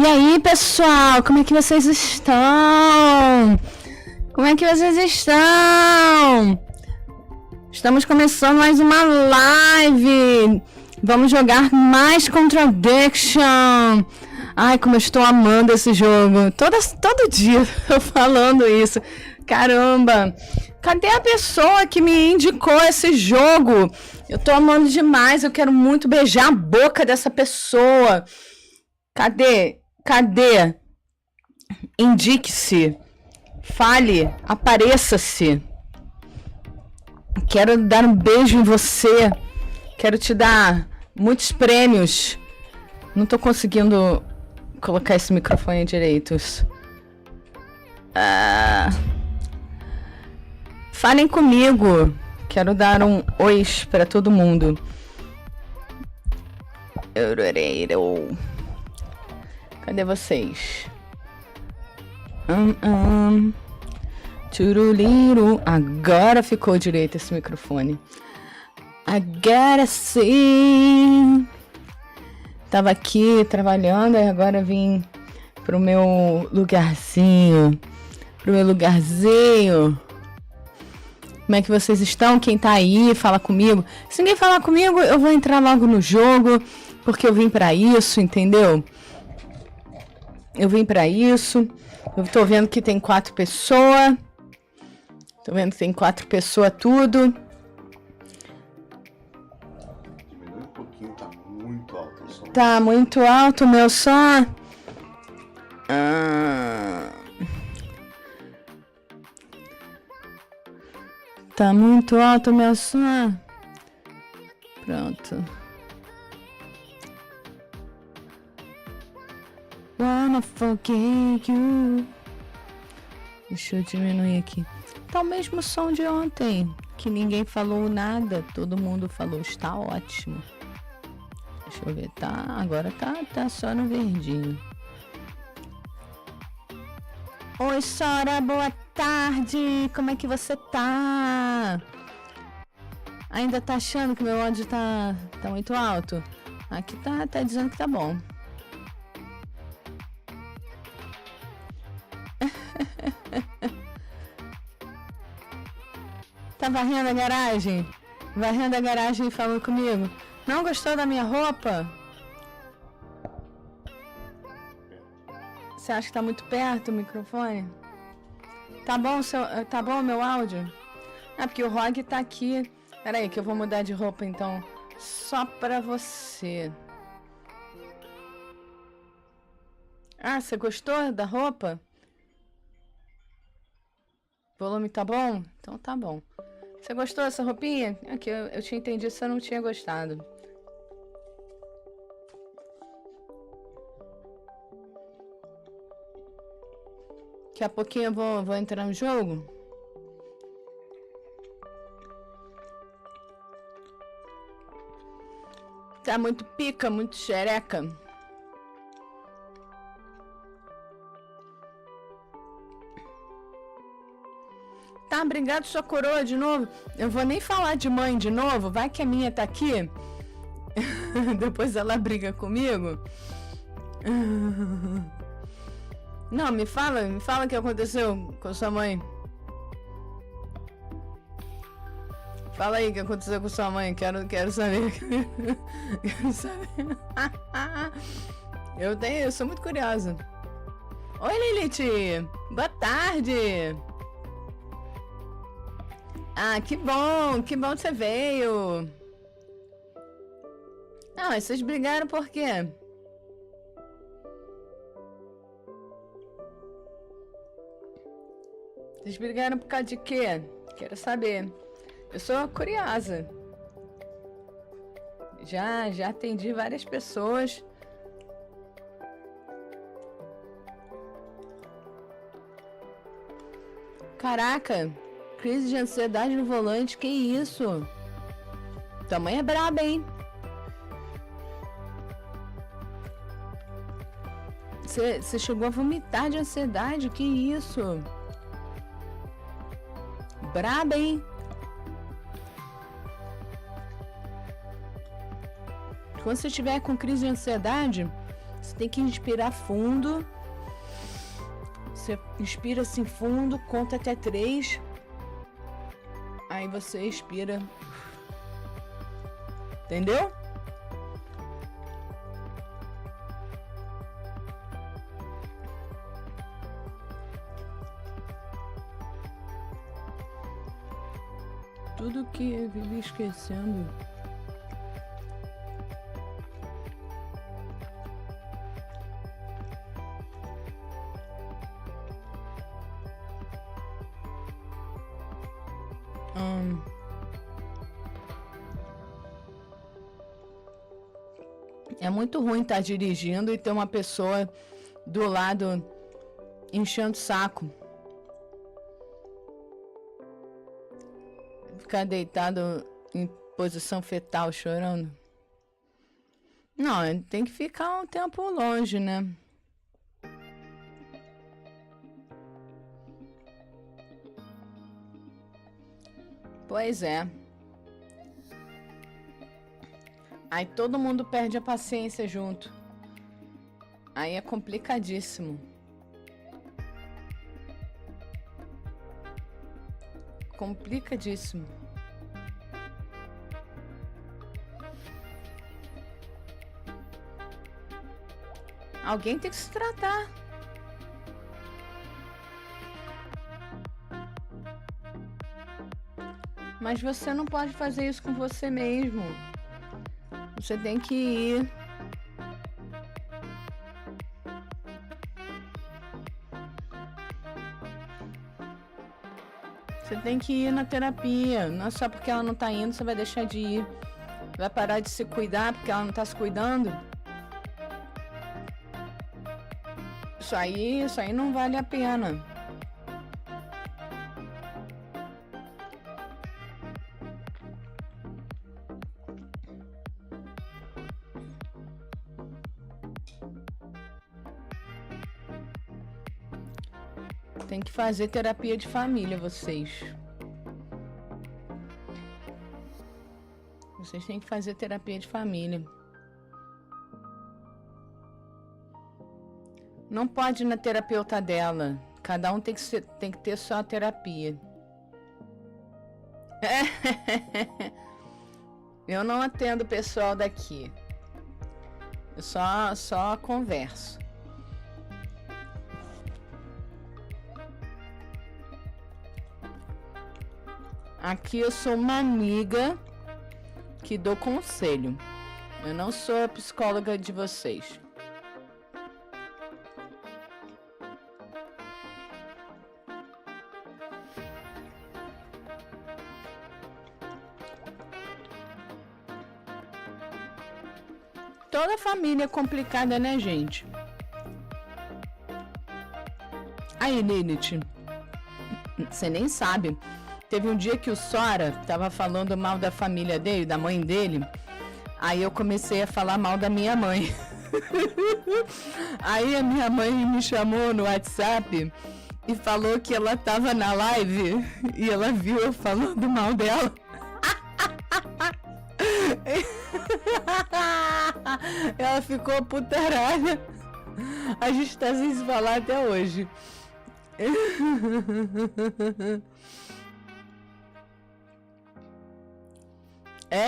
E aí, pessoal, como é que vocês estão? Como é que vocês estão? Estamos começando mais uma live. Vamos jogar mais Contradiction. Ai, como eu estou amando esse jogo. Todo dia eu falando isso. Caramba. Cadê a pessoa que me indicou esse jogo? Eu tô amando demais. Eu quero muito beijar a boca dessa pessoa. Cadê? Indique-se. Fale. Apareça-se. Quero dar um beijo em você. Quero te dar muitos prêmios. Não tô conseguindo colocar esse microfone direito. Falem comigo. Quero dar um oi para todo mundo. Cadê vocês? Turuliro. Agora ficou direito esse microfone. Agora sim. Tava aqui trabalhando e agora vim pro meu lugarzinho. Como é que vocês estão? Quem tá aí, fala comigo. Se ninguém falar comigo, eu vou entrar logo no jogo, porque eu vim pra isso, entendeu? Eu vim pra isso. Eu tô vendo que tem 4 pessoas. Tudo. Diminui um pouquinho, tá muito alto o som. Tá muito alto o meu som. Tá muito alto o meu som. Pronto. Wanna forget you. Deixa eu diminuir aqui. Tá o mesmo som de ontem. Que ninguém falou nada. Todo mundo falou. Está ótimo. Deixa eu ver. Tá. Agora tá só no verdinho. Oi, Sora. Boa tarde. Como é que você tá? Ainda tá achando que meu áudio tá muito alto? Aqui tá dizendo que tá bom. Tá varrendo a garagem? Varrendo a garagem e falando comigo. Não gostou da minha roupa? Você acha que tá muito perto o microfone? Tá bom o meu áudio? Porque o Rog tá aqui. Pera aí que eu vou mudar de roupa então. Só pra você. Você gostou da roupa? O volume tá bom? Então tá bom. Você gostou dessa roupinha? Aqui, eu tinha entendido que você não tinha gostado. Daqui a pouquinho eu vou entrar no jogo. Tá muito pica, muito xereca. Tá, obrigado, sua coroa, de novo. Eu vou nem falar de mãe de novo. Vai que a minha tá aqui. Depois ela briga comigo. Não, me fala o que aconteceu com sua mãe. Fala aí o que aconteceu com sua mãe. Quero saber. Quero saber. Eu sou muito curiosa. Oi, Lilith. Boa tarde. Que bom que você veio. Mas vocês brigaram por quê? Vocês brigaram por causa de quê? Quero saber. Eu sou curiosa. Já atendi várias pessoas. Caraca. Crise de ansiedade no volante, que isso? Tua mãe é braba, hein? Você chegou a vomitar de ansiedade, que isso? Braba, hein? Quando você estiver com crise de ansiedade, Você tem que inspirar fundo. Você inspira assim fundo, conta até 3. Aí você expira. Entendeu? Tudo que eu vivi esquecendo. É muito ruim estar dirigindo e ter uma pessoa do lado enchendo o saco. Ficar deitado em posição fetal chorando. Não, tem que ficar um tempo longe, né? Pois é. Aí todo mundo perde a paciência junto. Aí é complicadíssimo. Complicadíssimo. Alguém tem que se tratar. Mas você não pode fazer isso com você mesmo. Você tem que ir. Você tem que ir na terapia. Não é só porque ela não tá indo, você vai deixar de ir. Vai parar de se cuidar porque ela não tá se cuidando. Isso aí não vale a pena. Tem que fazer terapia de família, vocês. Vocês têm que fazer terapia de família. Não pode ir na terapeuta dela. Cada um tem que ter sua terapia. Eu não atendo o pessoal daqui. Eu só converso. Aqui eu sou uma amiga que dou conselho. Eu não sou a psicóloga de vocês. Toda família é complicada, né, gente? Aí, Lilith, você nem sabe. Teve um dia que o Sora tava falando mal da família dele, da mãe dele. Aí eu comecei a falar mal da minha mãe. Aí a minha mãe me chamou no WhatsApp e falou que ela tava na live e ela viu eu falando mal dela. Ela ficou putaralha. A gente tá sem se falar até hoje.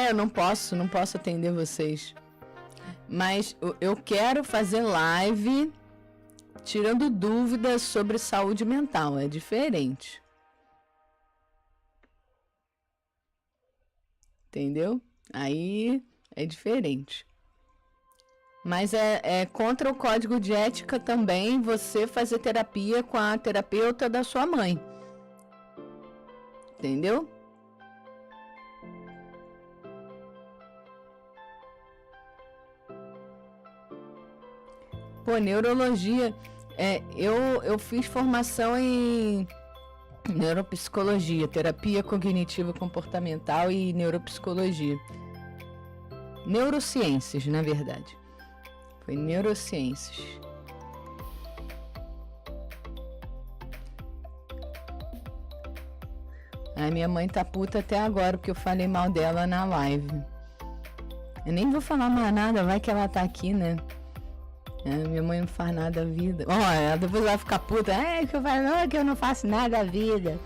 Eu não posso atender vocês. Mas eu quero fazer live tirando dúvidas sobre saúde mental. É diferente. Entendeu? Aí é diferente. Mas é contra o código de ética também você fazer terapia com a terapeuta da sua mãe. Entendeu? Pô, neurologia. Eu fiz formação em neuropsicologia, terapia cognitiva comportamental e neuropsicologia. Neurociências, na verdade. Foi neurociências. A minha mãe tá puta até agora porque eu falei mal dela na live. Eu nem vou falar mais nada, vai que ela tá aqui, né? Minha mãe não faz nada da vida. Ó, depois ela fica puta. Que eu falo, não, que eu não faço nada da vida.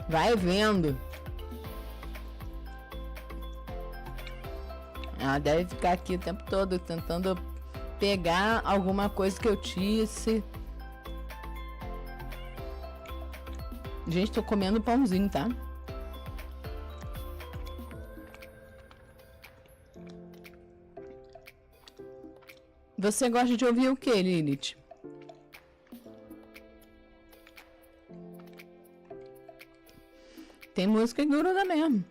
Vai vendo. Ela deve ficar aqui o tempo todo tentando pegar alguma coisa que eu disse. Gente, tô comendo pãozinho, tá? Você gosta de ouvir o que, Lilith? Tem música que gruda mesmo.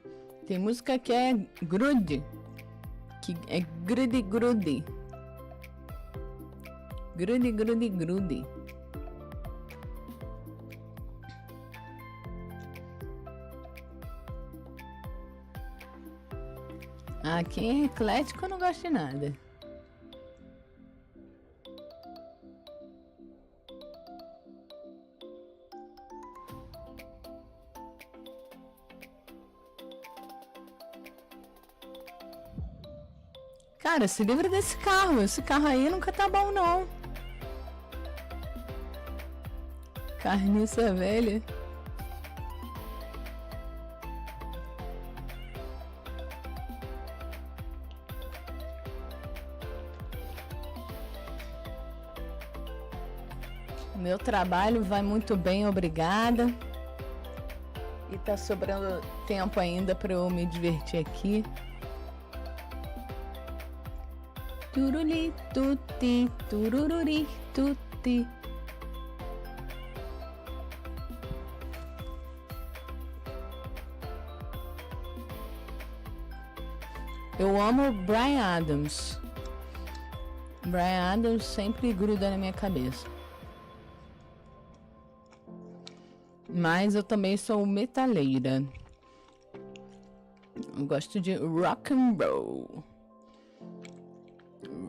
Tem música que é grude. Que é grude. Grude. Ah, quem é eclético não gosta de nada. Cara, se livra desse carro. Esse carro aí nunca tá bom, não. Carniça velha. Meu trabalho vai muito bem, obrigada. E tá sobrando tempo ainda para eu me divertir aqui. Turuli tuti, turururi tuti. Eu amo Bryan Adams. Bryan Adams sempre gruda na minha cabeça. Mas eu também sou metaleira. Eu gosto de rock and roll.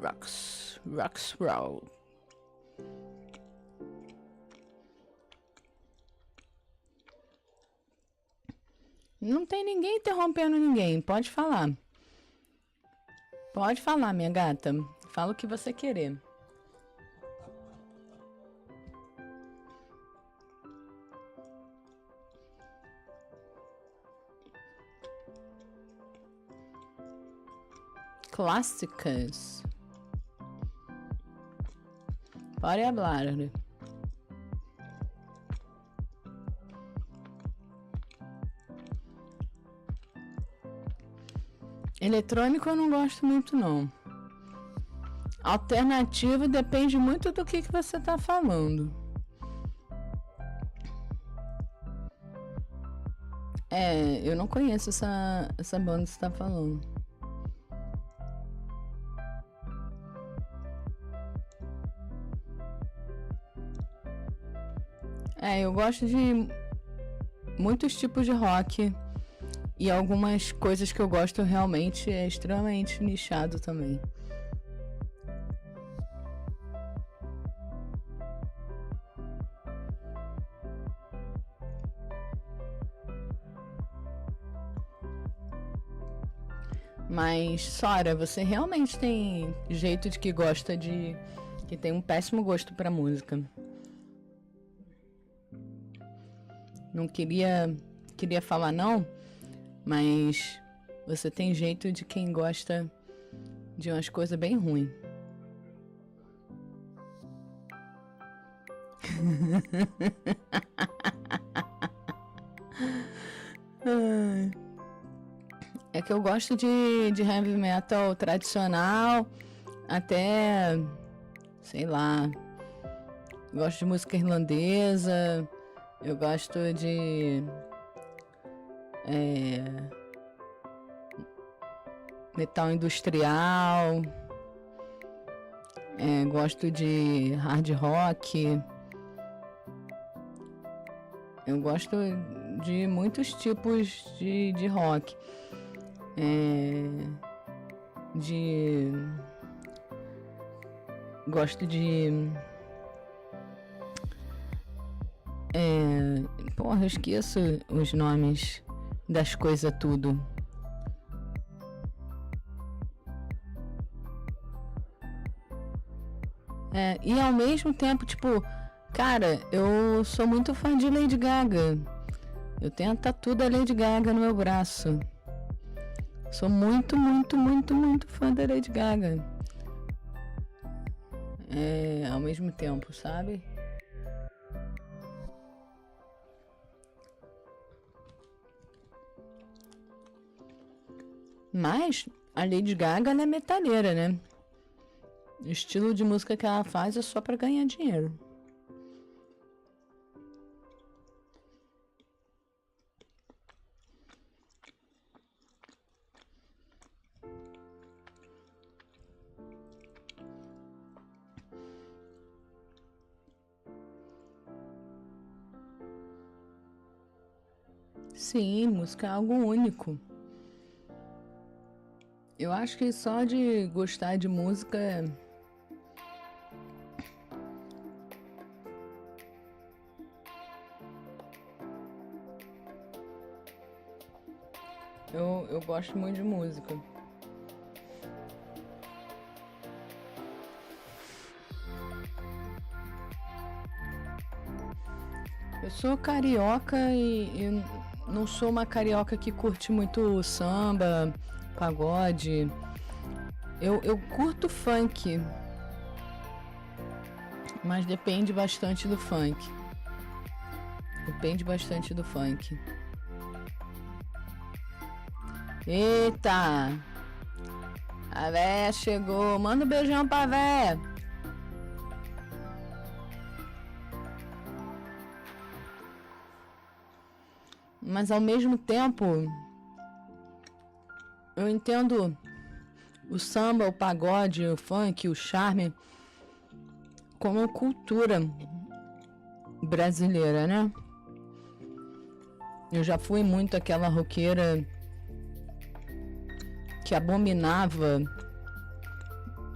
Rocks roll. Não tem ninguém interrompendo ninguém. Pode falar. Pode falar, minha gata. Fala o que você querer. Clássicas. Pode falar. Eletrônico eu não gosto muito, não. Alternativo depende muito do que você tá falando. Eu não conheço essa banda que você tá falando. Eu gosto de muitos tipos de rock. E algumas coisas que eu gosto realmente é extremamente nichado também. Mas, Sora, você realmente tem jeito de que gosta de... que tem um péssimo gosto pra música. Não queria falar não, mas você tem jeito de quem gosta de umas coisas bem ruins. É que eu gosto de heavy metal tradicional, até, sei lá, gosto de música irlandesa, eu gosto de metal industrial, gosto de hard rock, eu gosto de muitos tipos de rock, gosto de Porra, eu esqueço os nomes das coisas tudo. E ao mesmo tempo, tipo, cara, eu sou muito fã de Lady Gaga. Eu tenho a tatu da Lady Gaga no meu braço. Sou muito, muito, muito, muito fã da Lady Gaga. Ao mesmo tempo, sabe? Mas a Lady Gaga, ela é metaleira, né? O estilo de música que ela faz é só pra ganhar dinheiro. Sim, música é algo único. Eu acho que só de gostar de música eu gosto muito de música. Eu sou carioca e não sou uma carioca que curte muito samba, pagode. Eu curto funk, mas depende bastante do funk. Depende bastante do funk. Eita! A véia chegou. Manda um beijão pra véia. Mas ao mesmo tempo, eu entendo o samba, o pagode, o funk, o charme como cultura brasileira, né? Eu já fui muito aquela roqueira que abominava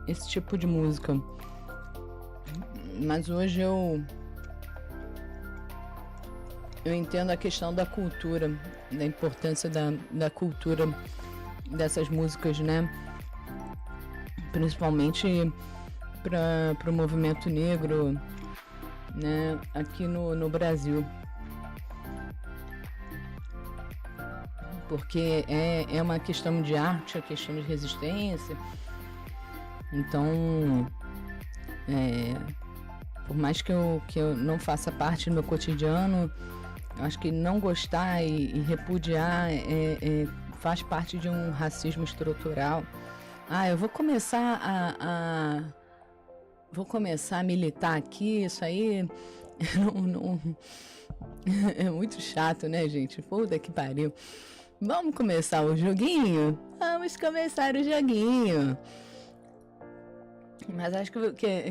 esse tipo de música. Mas hoje eu entendo a questão da cultura, da importância da cultura dessas músicas, né? Principalmente para o movimento negro, né? Aqui no Brasil. Porque é uma questão de arte, é questão de resistência. Então, por mais que eu não faça parte do meu cotidiano, eu acho que não gostar e repudiar faz parte de um racismo estrutural. Eu vou começar a militar aqui, isso aí não é muito chato, né, gente? Puta que pariu. Vamos começar o joguinho? Vamos começar o joguinho. Mas acho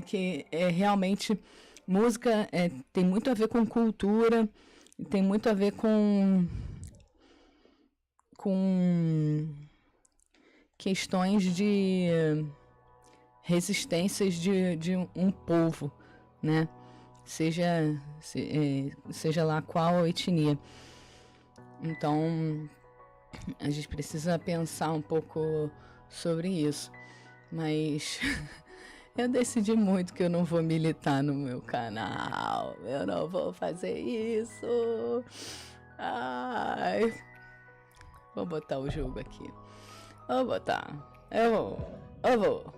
que realmente música tem muito a ver com cultura, tem muito a ver com questões de resistências de um povo, né? Seja lá qual etnia. Então, a gente precisa pensar um pouco sobre isso. Mas eu decidi muito que eu não vou militar no meu canal. Eu não vou fazer isso. Ai. Vou botar o jogo aqui. Vou botar. Eu vou.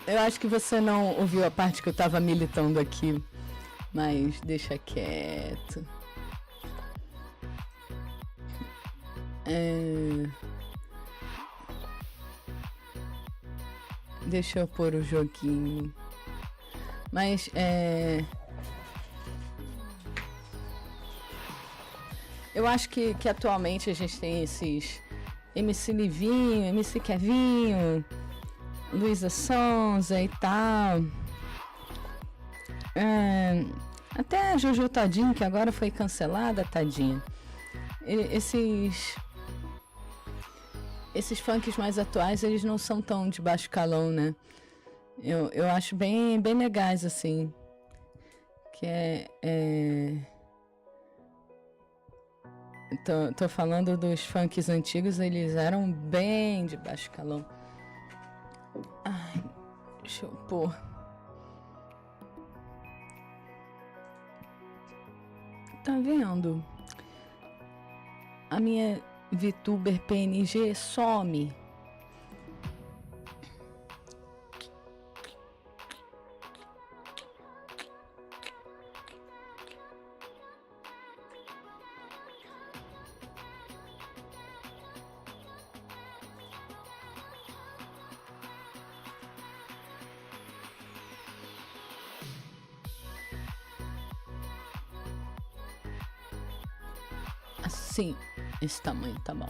Eu acho que você não ouviu a parte que eu tava militando aqui, mas deixa quieto. Deixa eu pôr o joguinho. Mas eu acho que atualmente a gente tem esses MC Livinho, MC Kevinho, Luísa Sonza e tal. Até a Jojo Todinho, que agora foi cancelada, tadinha. Esses funks mais atuais, eles não são tão de baixo calão, né? Eu acho bem legais, assim. Que tô falando dos funks antigos, eles eram bem de baixo calão. Ai, deixa eu pôr. Tá vendo? A minha VTuber PNG some. Assim, esse tamanho tá bom.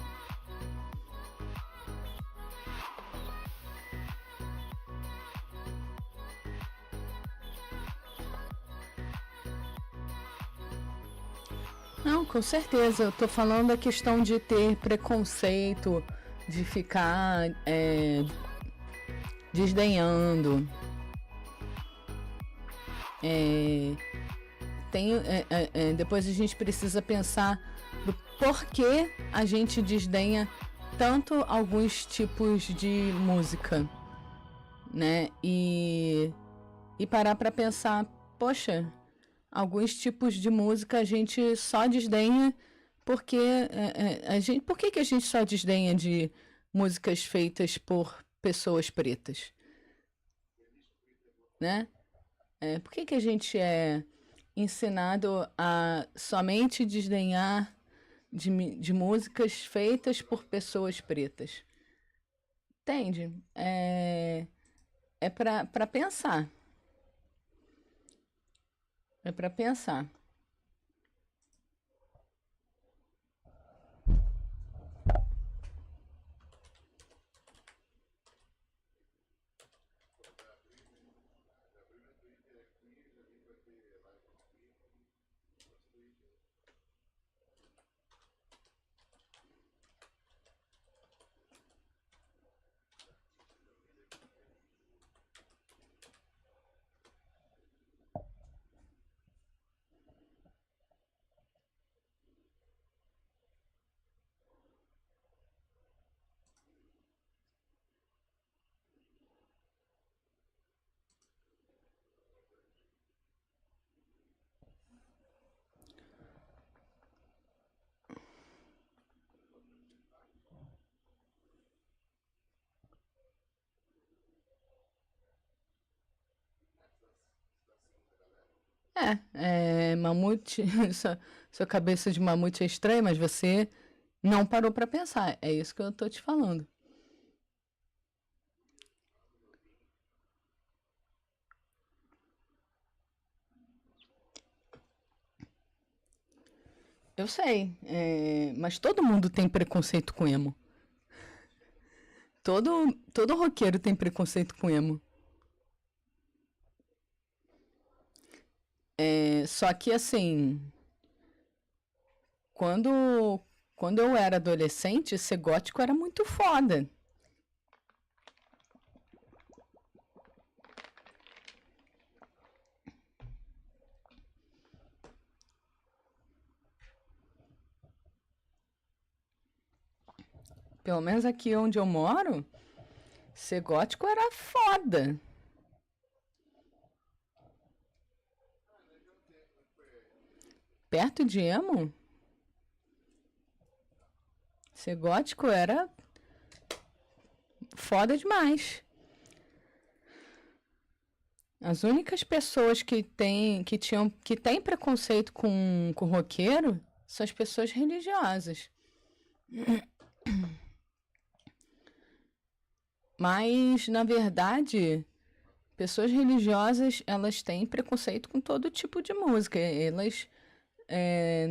Não, com certeza. Eu tô falando a questão de ter preconceito, de ficar desdenhando. Depois a gente precisa pensar do porquê a gente desdenha tanto alguns tipos de música, né? E parar para pensar, poxa, alguns tipos de música a gente só desdenha porque por que a gente só desdenha de músicas feitas por pessoas pretas, né? Por que a gente é ensinado a somente desdenhar de músicas feitas por pessoas pretas? Entende? É para pensar. É para pensar. Mamute, sua cabeça de mamute é estranha, mas você não parou para pensar. É isso que eu tô te falando. Eu sei, mas todo mundo tem preconceito com emo. Todo roqueiro tem preconceito com emo. Só que assim, quando eu era adolescente, ser gótico era muito foda. Pelo menos aqui onde eu moro, ser gótico era foda. Perto de emo, ser gótico era foda demais. As únicas pessoas que têm preconceito com roqueiro são as pessoas religiosas. Mas, na verdade, pessoas religiosas, elas têm preconceito com todo tipo de música. Elas,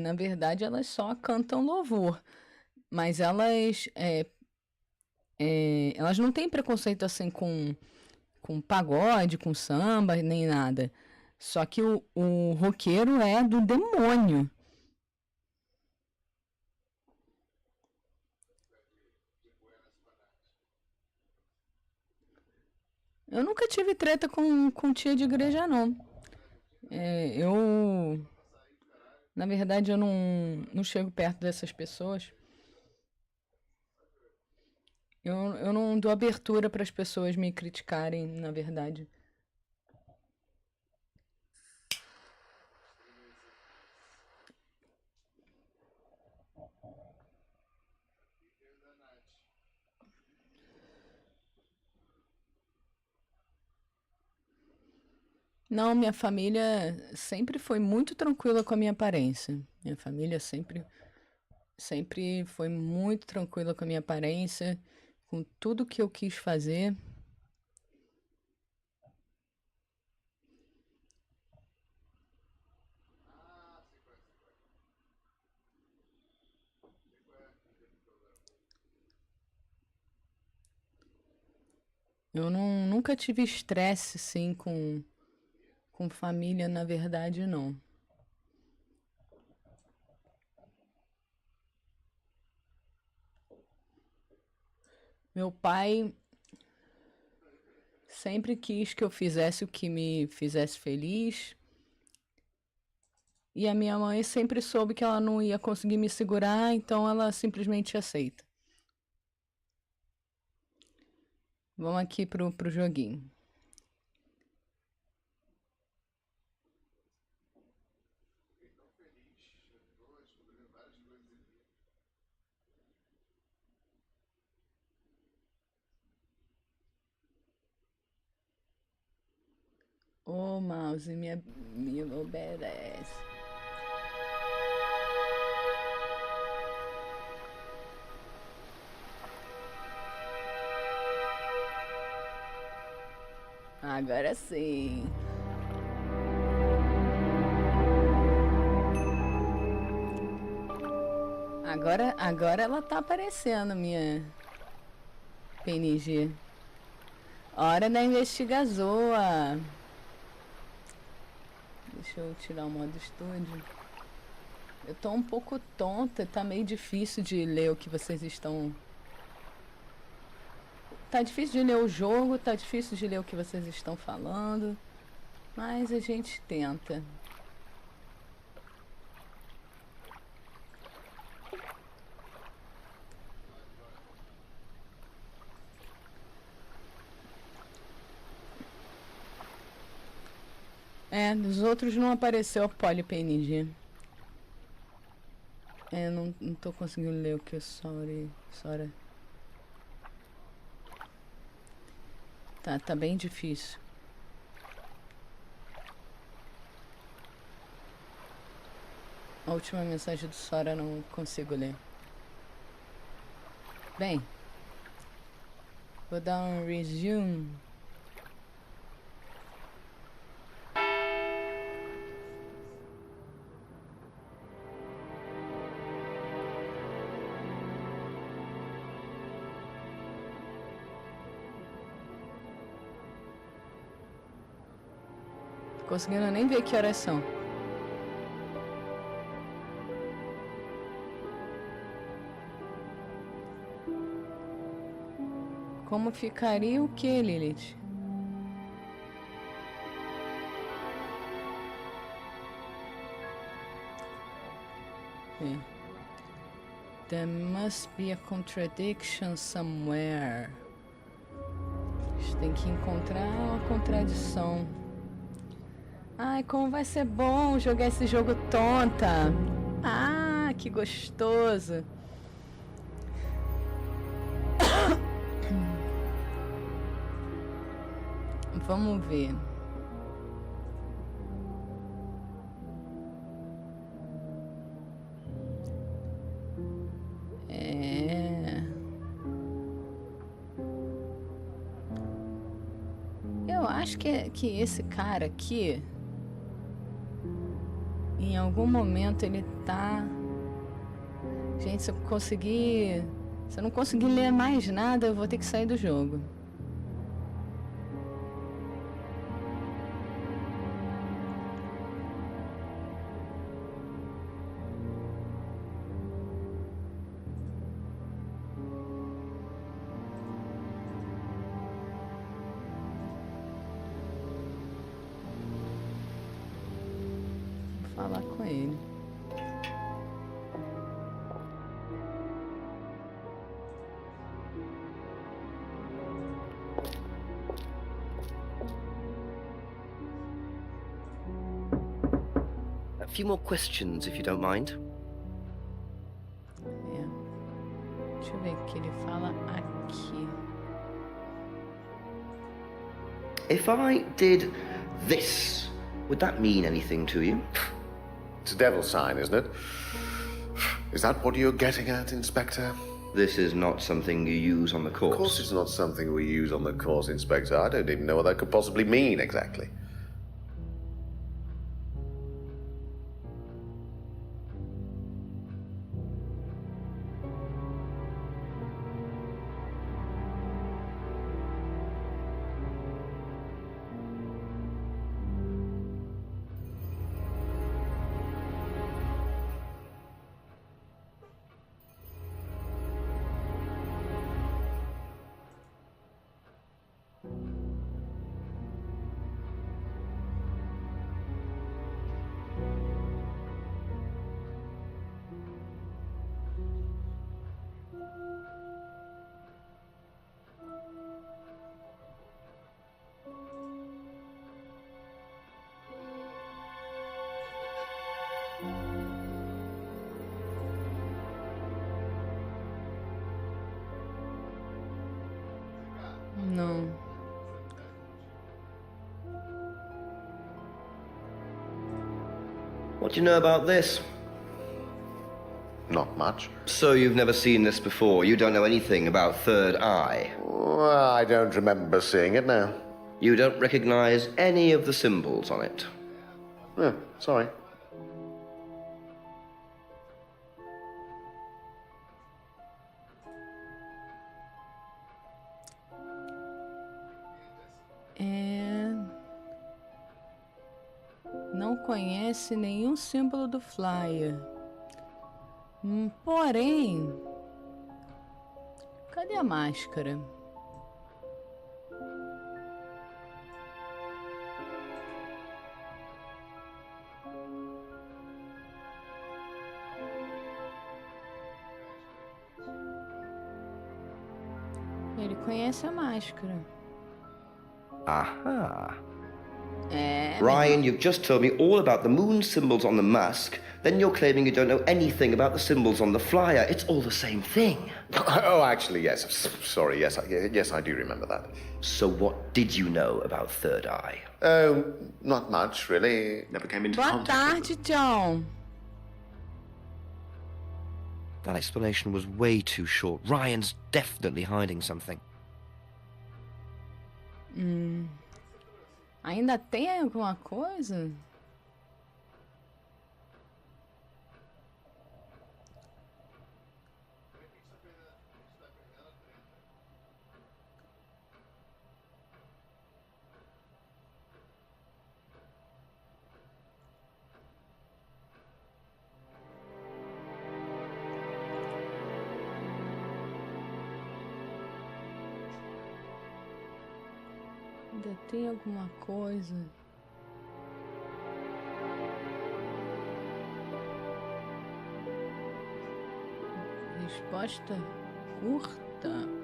na verdade, elas só cantam louvor. Mas elas não têm preconceito assim com pagode, com samba, nem nada. Só que o roqueiro é do demônio. Eu nunca tive treta com tia de igreja, não. Na verdade, eu não chego perto dessas pessoas. Eu não dou abertura para as pessoas me criticarem, na verdade. Não, minha família sempre foi muito tranquila com a minha aparência. Minha família sempre foi muito tranquila com a minha aparência, com tudo que eu quis fazer. Eu nunca tive estresse, assim, com família, na verdade, não. Meu pai sempre quis que eu fizesse o que me fizesse feliz. E a minha mãe sempre soube que ela não ia conseguir me segurar, então ela simplesmente aceita. Vamos aqui pro joguinho. Ô, mouse, me obedece. Agora sim. Agora ela tá aparecendo, minha PNG. Hora da investigazoa. Deixa eu tirar o modo estúdio. Eu tô um pouco tonta, tá meio difícil de ler o que vocês estão... Tá difícil de ler o jogo, tá difícil de ler o que vocês estão falando, mas a gente tenta. Dos outros não apareceu a PoliPNG. Não tô conseguindo ler o que o Sora. Tá bem difícil. A última mensagem do Sora não consigo ler. Bem, vou dar um resume. Conseguindo nem ver que horas são. Como ficaria o que, Lilith? There must be a contradiction somewhere. A gente tem que encontrar uma contradição. Ai, como vai ser bom jogar esse jogo tonta. Ah, que gostoso. Vamos ver. Eu acho que esse cara aqui, em algum momento ele tá... Gente, se eu não conseguir ler mais nada, eu vou ter que sair do jogo. falar com ele. A few more questions, if you don't mind. Deixa eu ver o que ele fala aqui. If I did this, would that mean anything to you? It's a devil sign, isn't it? Is that what you're getting at, Inspector? This is not something you use on the course. Of course it's not something we use on the course, Inspector. I don't even know what that could possibly mean, exactly. Não. What do you know about this? Not much. So you've never seen this before? You don't know anything about Third Eye? Well, I don't remember seeing it now. You don't recognize any of the symbols on it? Oh, sorry. Não conhece nenhum símbolo do flyer. Porém, cadê a máscara? Ele conhece a máscara. Aha. É, Ryan, you've just told me all about the moon symbols on the mask. Then you're claiming you don't know anything about the symbols on the flyer. It's all the same thing. Oh, actually, yes. Sorry, yes, yes, I do remember that. So what did you know about Third Eye? Oh, not much, really. Never came into boa contact with tarde, John. That explanation was way too short. Ryan's definitely hiding something. Ainda tem alguma coisa? Ainda tem alguma coisa? Resposta curta.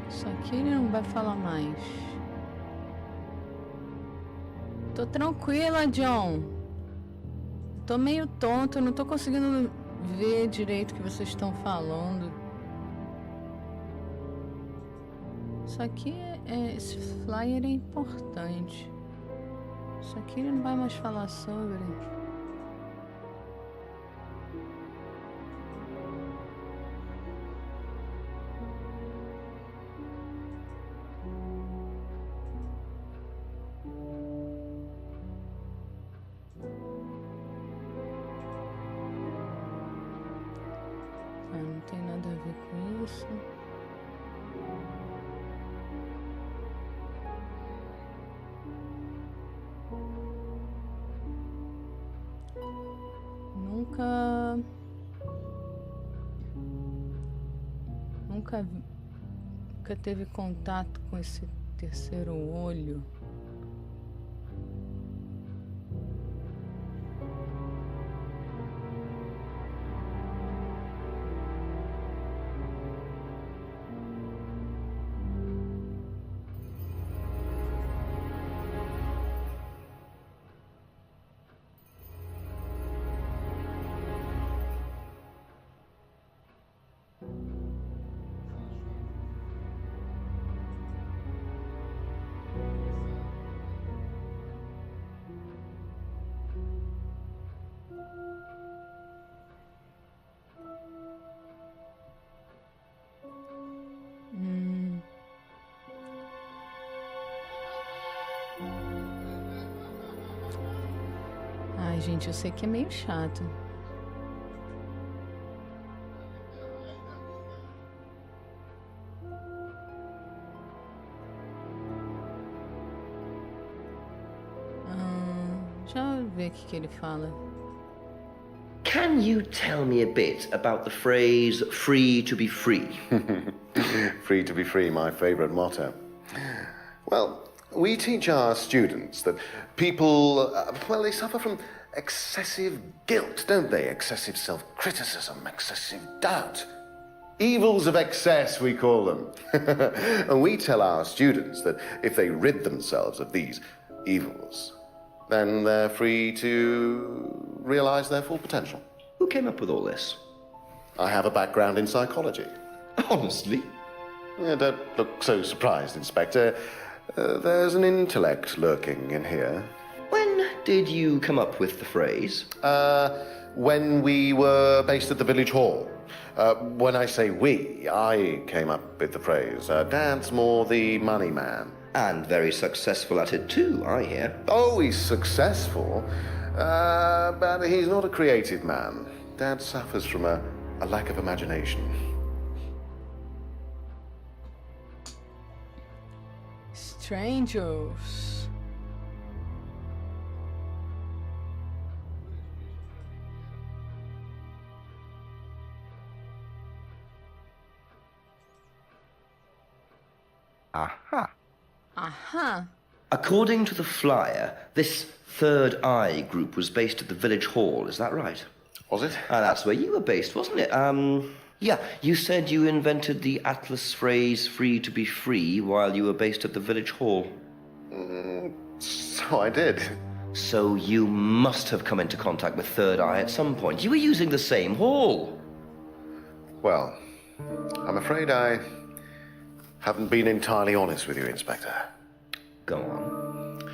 Isso aqui ele não vai falar mais. Tô tranquila, John. Tô meio tonto, não tô conseguindo ver direito o que vocês estão falando. Isso aqui esse flyer é importante. Isso aqui ele não vai mais falar sobre. Não tem nada a ver com isso. Nunca teve contato com esse terceiro olho. Ai, gente, eu sei que é meio chato. Deixa eu ver o que ele fala. Can you tell me a bit about the phrase free to be free? Free to be free, my favorite motto. Well, we teach our students that people, well, they suffer from excessive guilt, don't they? Excessive self-criticism, excessive doubt. Evils of excess, we call them. And we tell our students that if they rid themselves of these evils, then they're free to realize their full potential. Who came up with all this? I have a background in psychology. Honestly? Yeah, don't look so surprised, Inspector. There's an intellect lurking in here. When did you come up with the phrase? When we were based at the village hall. When I say we, I came up with the phrase. Dad's more the money man. And very successful at it too, I hear. Oh, he's successful, but he's not a creative man. Dad suffers from a lack of imagination. Strangers. Aha. Aha. According to the flyer, this Third Eye group was based at the village hall, is that right? Was it? That's where you were based, wasn't it? Yeah, you said you invented the Atlas phrase free to be free while you were based at the village hall. So I did. So you must have come into contact with Third Eye at some point. You were using the same hall. Well, I'm afraid I haven't been entirely honest with you, Inspector. Go on.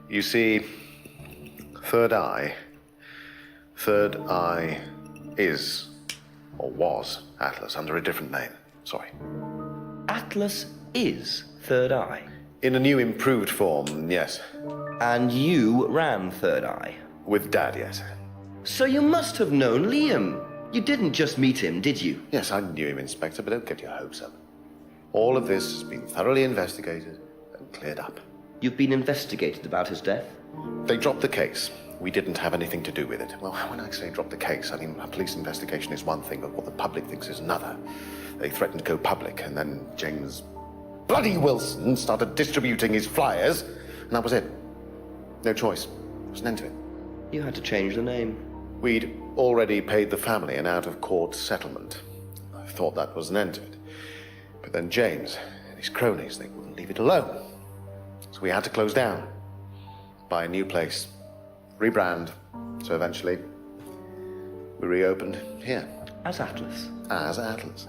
You see, Third Eye is, or was, Atlas under a different name. Sorry. Atlas is Third Eye. In a new improved form, yes. And you ran Third Eye. With Dad, yes. So you must have known Liam. You didn't just meet him, did you? Yes, I knew him, Inspector, but don't get your hopes up. All of this has been thoroughly investigated and cleared up. You've been investigated about his death? They dropped the case. We didn't have anything to do with it. Well, when I say drop the case, I mean a police investigation is one thing, but what the public thinks is another. They threatened to go public, and then James bloody Wilson started distributing his flyers, and that was it. No choice. There was an end to it. You had to change the name. We'd already paid the family an out-of-court settlement. I thought that was an end to it. But then James and his cronies, they wouldn't leave it alone. So we had to close down. buy a new place, rebrand. So eventually, we reopened here. As Atlas. As Atlas.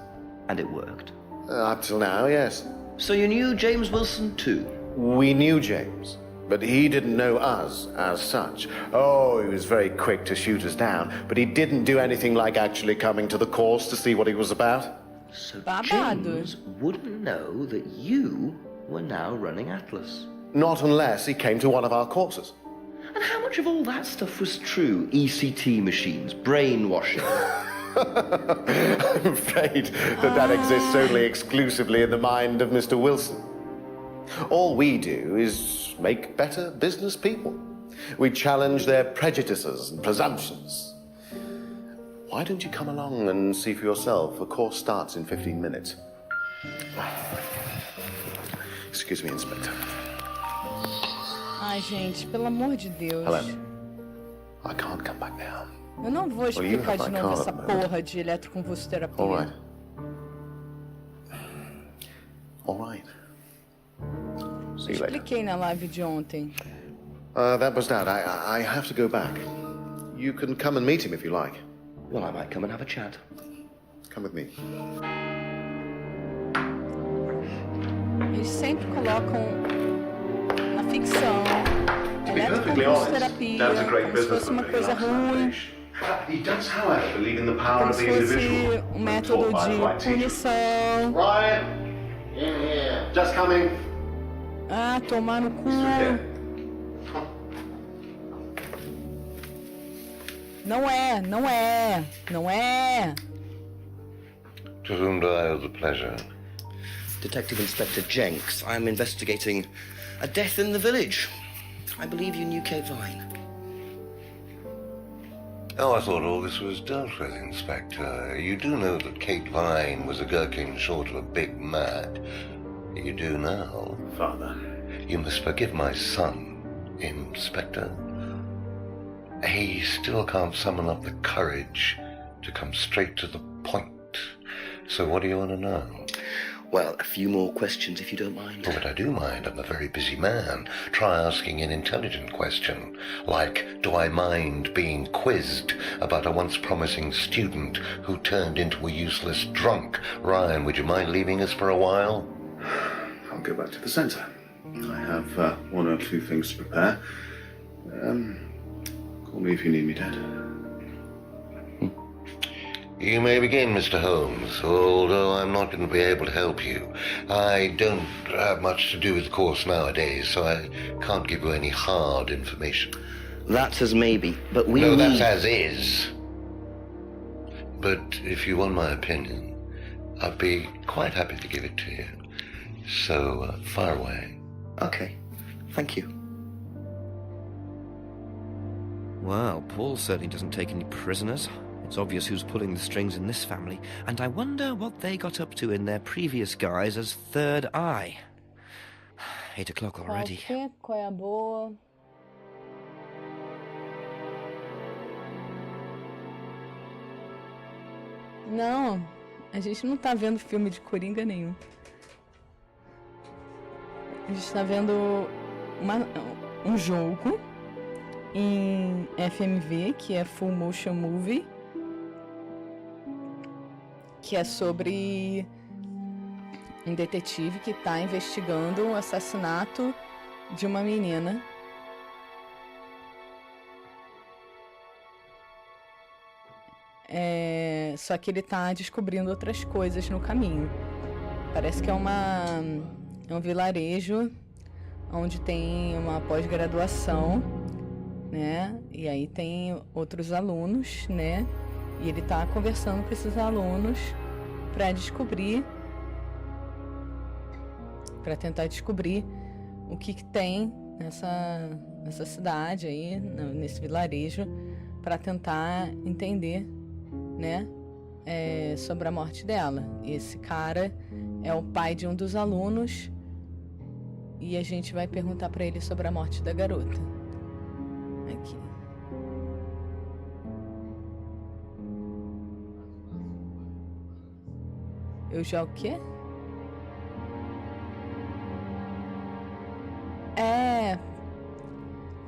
And it worked. Up till now, yes. So you knew James Wilson too? We knew James, but he didn't know us as such. Oh, he was very quick to shoot us down, but he didn't do anything like actually coming to the course to see what he was about. So Babado. James wouldn't know that you were now running Atlas. Not unless he came to one of our courses. And how much of all that stuff was true? ECT machines, brainwashing. I'm afraid that exists only exclusively in the mind of Mr. Wilson. All we do is make better business people. We challenge their prejudices and presumptions. Why don't you come along and see for yourself? The course starts in 15 minutes. Excuse me, Inspector. Ai, gente, pelo amor de Deus. Helen, I can't come back now. Eu não vou explicar de have my novo card essa at the moment. porra de eletroconvulsoterapia. All right. All right. See you later. Expliquei na live de ontem. That was Dad. I have to go back. You can come and meet him if you like. Well, I might come and have a chat. Come with me. Eles sempre colocam na ficção To be perfectly honest, eletroconvulsoterapia Dad's a great como se fosse uma coisa ruim, He does, however, believe in the power como of se the fosse individual. um método Taught by the right de teacher. punição. Ryan, in here. Just coming. Ah, tomar no cu. Não é, não é, não é. To whom do I owe the pleasure? Detective Inspector Jenks, I'm investigating a death in the village. I believe you knew Kate Vine. Oh, I thought all this was dealt with, Inspector. You do know that Kate Vine was a gherkin short of a big mad. You do now. Father. You must forgive my son, Inspector. He still can't summon up the courage to come straight to the point. So what do you want to know? Well, a few more questions, if you don't mind. Oh, but I do mind. I'm a very busy man. Try asking an intelligent question, like, do I mind being quizzed about a once promising student who turned into a useless drunk? Ryan, would you mind leaving us for a while? I'll go back to the centre. I have one or two things to prepare. Call me if you need me, Dad. You may begin, Mr. Holmes, although I'm not going to be able to help you. I don't have much to do with the course nowadays, so I can't give you any hard information. That's as maybe, but we No, need... that's as is. But if you want my opinion, I'd be quite happy to give it to you. So, fire away. Okay, thank you. Well, Paul certainly doesn't take any prisoners. It's obvious who's pulling the strings in this family, and I wonder what they got up to in their previous guise as Third Eye. 8 o'clock already. Qual é a boa? Não, a gente não tá vendo filme de Coringa nenhum. A gente tá vendo um jogo em FMV, que é Full Motion Movie, que é sobre um detetive que está investigando o assassinato de uma menina. Só que ele está descobrindo outras coisas no caminho. Parece que é um vilarejo onde tem uma pós-graduação, né? E aí tem outros alunos, né? E ele está conversando com esses alunos para tentar descobrir o que tem nessa cidade aí, nesse vilarejo, para tentar entender, né, sobre a morte dela. Esse cara é o pai de um dos alunos e a gente vai perguntar para ele sobre a morte da garota. Aqui. Eu já o quê?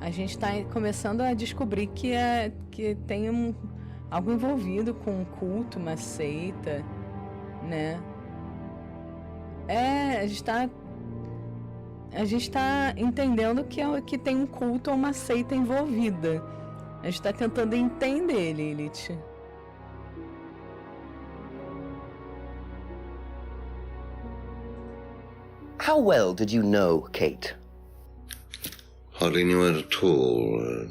A gente tá começando a descobrir que tem algo envolvido com um culto, uma seita, né? A gente tá entendendo que tem um culto ou uma seita envolvida. A gente tá tentando entender, Lilith. How well did you know Kate? Hardly knew her at all.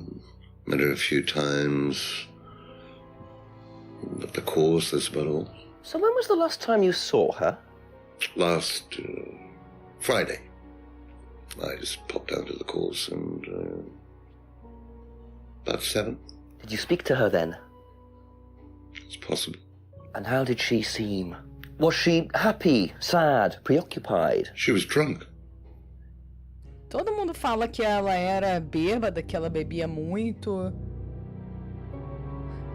Met her a few times. At the course, that's about all. So when was the last time you saw her? Last Friday. I just popped down to the course and about 7. Did you speak to her then? It's possible. And how did she seem? Was she happy, sad, preoccupied? She was drunk. Todo mundo fala que ela era bêbada, que ela bebia muito.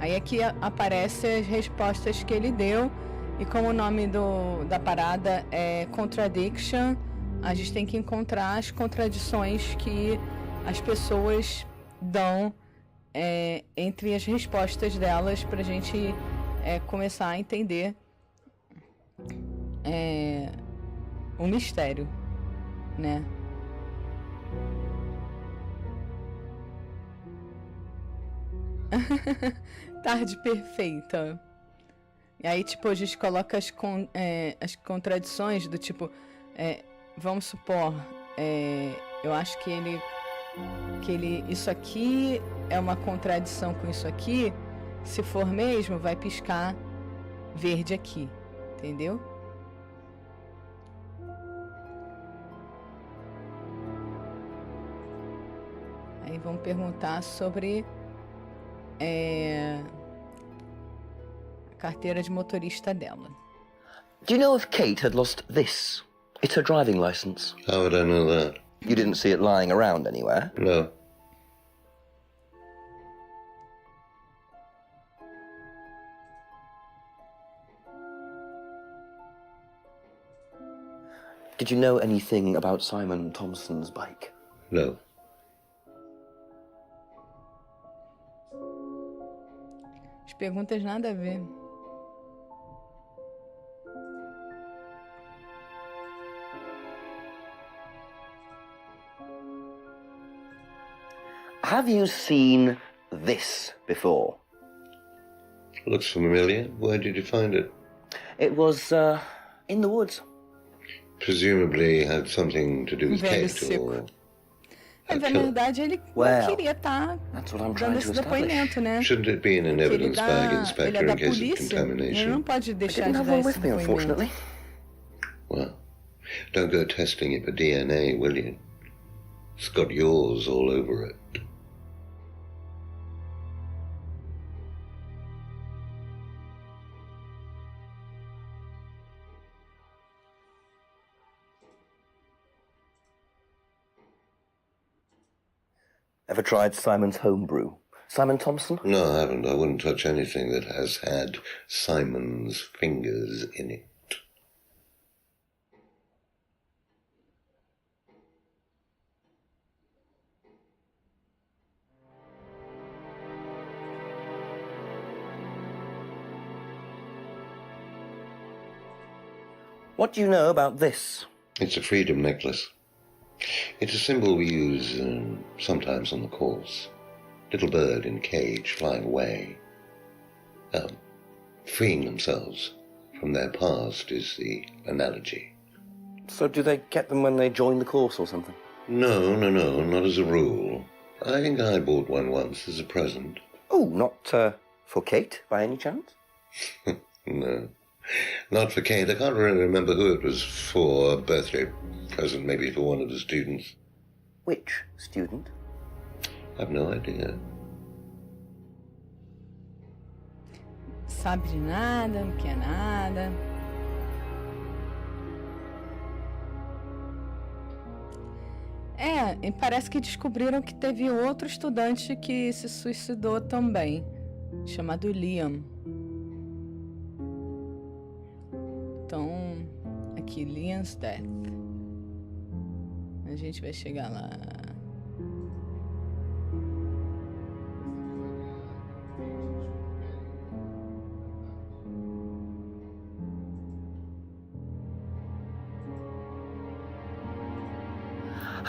Aí aqui aparecem as respostas que ele deu. E como o nome da parada é Contradiction, a gente tem que encontrar as contradições que as pessoas dão entre as respostas delas pra gente começar a entender o mistério, né? Tarde perfeita. E aí, tipo, a gente coloca as contradições do tipo, vamos supor, eu acho que ele, isso aqui é uma contradição com isso aqui. Se for mesmo, vai piscar verde aqui, entendeu? Aí vamos perguntar sobre a carteira de motorista dela. Do you know if Kate had lost this? It's her driving license. How would I know that? You didn't see it lying around anywhere? No. Did you know anything about Simon Thompson's bike? No. As perguntas nada a ver. Have you seen this before? Looks familiar. Where did you find it? It was, in the woods. Presumably had something to do with Velho Kate seco. or... Na verdade, ele Well, não queria estar that's what I'm dando trying esse to establish. depoimento, né? Shouldn't it be in an Porque evidence bag, Inspector, ele é in da case of polícia. Ele contamination? não pode I deixar didn't de have dar one esse with me, depoimento. unfortunately. Well, don't go testing it for DNA, will you? It's got yours all over it. Ever tried Simon's homebrew? Simon Thompson? No, I haven't. I wouldn't touch anything that has had Simon's fingers in it. What do you know about this? It's a freedom necklace. It's a symbol we use sometimes on the course. Little bird in cage flying away. Freeing themselves from their past is the analogy. So do they get them when they join the course or something? No, not as a rule. I think I bought one once as a present. Oh, not for Kate, by any chance? No, not for Kate. I can't really remember who it was for. A birthday present, maybe for one of the students. Which student? I've no idea. Sabe de nada, não quer nada. E parece que descobriram que teve outro estudante que se suicidou também, chamado Liam. Então, aqui, Liam's Death. A gente vai chegar lá.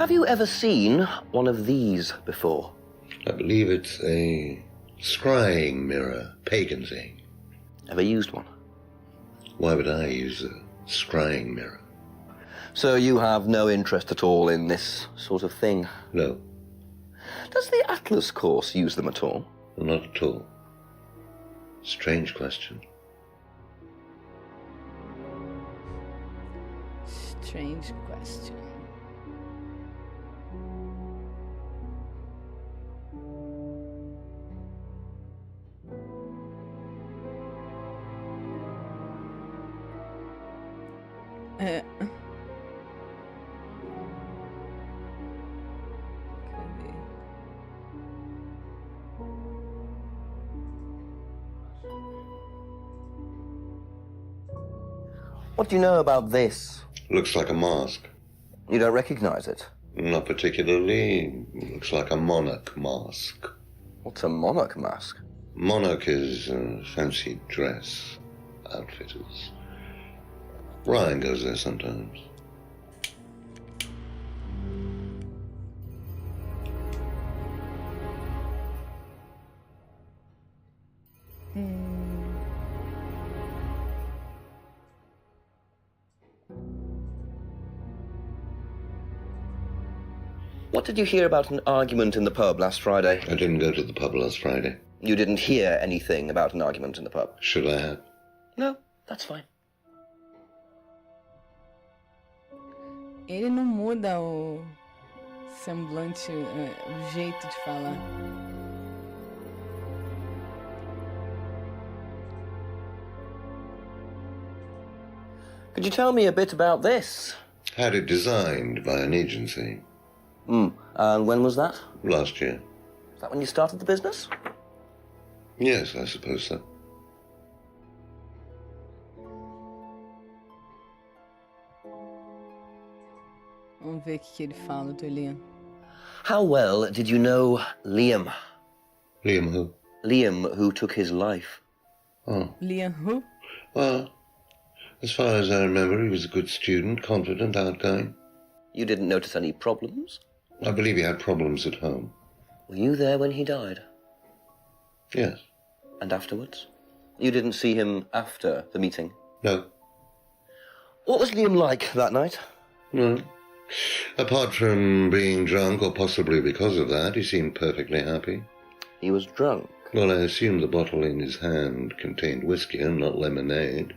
Have you ever seen one of these before? I believe it's a scrying mirror, pagan thing. Ever used one? Why would I use a scrying mirror? So you have no interest at all in this sort of thing? No, Does the Atlas course use them at all? not at all. Strange question. Strange question. É. Cadê? What do you know about this? Looks like a mask. You don't recognize it? Not particularly. Looks like a monarch mask. What's a monarch mask? Monarch is fancy dress outfitters. Ryan goes there sometimes. What did you hear about an argument in the pub last Friday? I didn't go to the pub last Friday. You didn't hear anything about an argument in the pub? Should I have? No, that's fine. Ele não muda o semblante, o jeito de falar. Could you tell me a bit about this? Had it designed by an agency And when was that? last year. Is that when you started the business? Yes, I suppose so. Vamos ver o que ele fala, eu tô lendo. How well did you know Liam? Liam who? Liam, who took his life. Oh, Liam who? well, as far as I remember, he was a good student, confident, outgoing. You didn't notice any problems? I believe he had problems at home. Were you there when he died? Yes. And afterwards? You didn't see him after the meeting? No. What was Liam like that night? No. Apart from being drunk, or possibly because of that, he seemed perfectly happy. He was drunk. Well, I assume the bottle in his hand contained whiskey and not lemonade.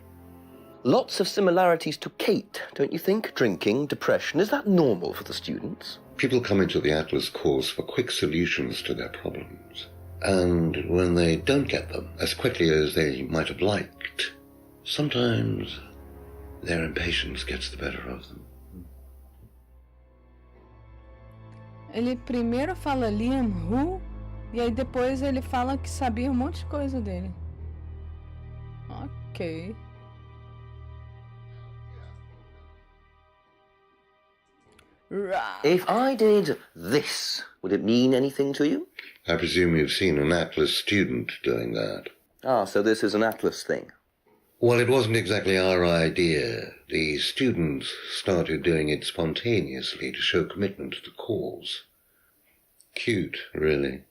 Lots of similarities to Kate, don't you think? Drinking, depression. Is that normal for the students? People come into the Atlas course for quick solutions to their problems. And when they don't get them as quickly as they might have liked, sometimes their impatience gets the better of them. Ele primeiro fala Liam who, e aí depois ele fala que sabia um monte de coisa dele. Ok. If I did this, would it mean anything to you? I presume you've seen an Atlas student doing that. Ah, so this is an Atlas thing. Well, it wasn't exactly our idea. The students started doing it spontaneously to show commitment to the cause. Cute, really.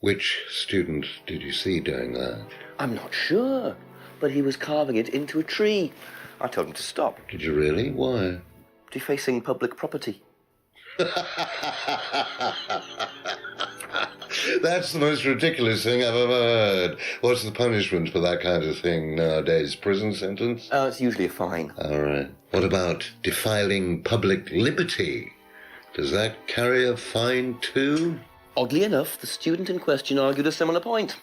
Which student did you see doing that? I'm not sure, but he was carving it into a tree. I told him to stop. Did you really? Why? Defacing public property. That's the most ridiculous thing I've ever heard. What's the punishment for that kind of thing nowadays? Prison sentence? It's usually a fine. All right. What about defiling public liberty? Does that carry a fine too? Oddly enough, the student in question argued a similar point.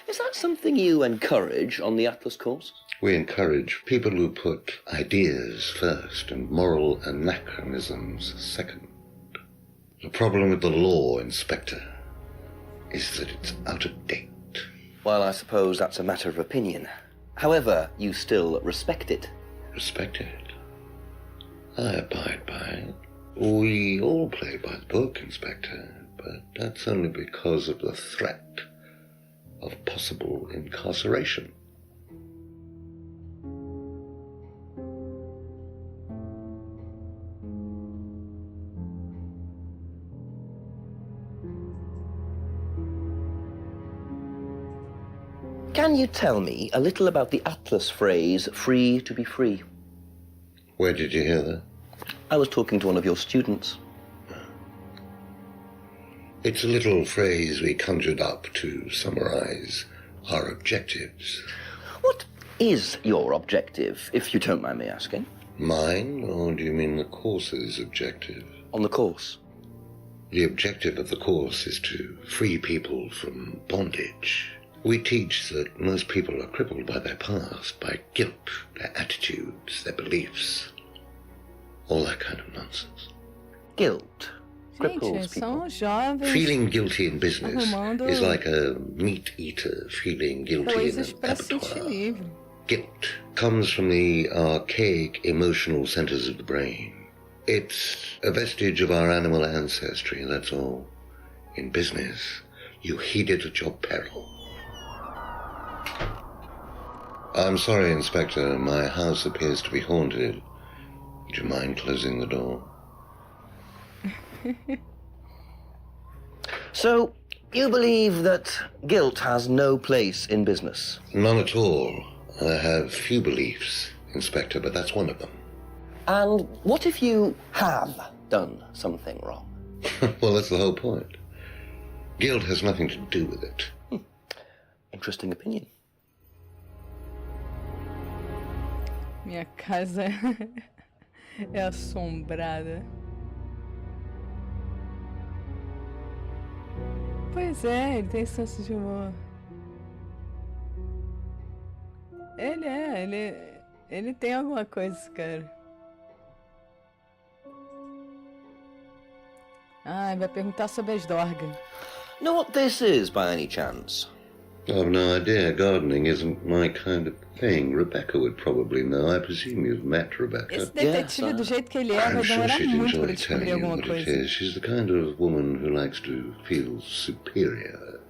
Is that something you encourage on the Atlas course? We encourage people who put ideas first and moral anachronisms second. The problem with the law, Inspector, is that it's out of date. Well, I suppose that's a matter of opinion. However, you still respect it. Respect it. I abide by it. We all play by the book, Inspector, but that's only because of the threat of possible incarceration. Can you tell me a little about the Atlas phrase, free to be free? Where did you hear that? I was talking to one of your students. It's a little phrase we conjured up to summarize our objectives. What is your objective, if you don't mind me asking? Mine, or do you mean the course's objective? On the course. The objective of the course is to free people from bondage. We teach that most people are crippled by their past, by guilt, their attitudes, their beliefs. All that kind of nonsense. Guilt Gente, cripples são people. jovens Feeling guilty in business Arrumando is like a meat eater feeling guilty in coisas an pra sentir abattoir. livre. Guilt comes from the archaic emotional centers of the brain. It's a vestige of our animal ancestry, that's all. In business, you heed it at your peril. I'm sorry, Inspector. My house appears to be haunted. Would you mind closing the door? So, you believe that guilt has no place in business? None at all. I have few beliefs, Inspector, but that's one of them. And what if you have done something wrong? Well, that's the whole point. Guilt has nothing to do with it. Interesting opinion. Minha casa é assombrada. Pois é, ele tem senso de humor. Ele tem alguma coisa, esse cara. Ah, vai perguntar sobre as dorgas. Know what this is, by any chance? I've no idea. Gardening isn't my kind of thing. Rebecca would probably know. I presume you've met Rebecca. Esse detetive, do jeito que ele é, I'm vai sure demorar she'd muito enjoy pra descobrir telling you alguma what it coisa. is. She's the kind of woman who likes to feel superior.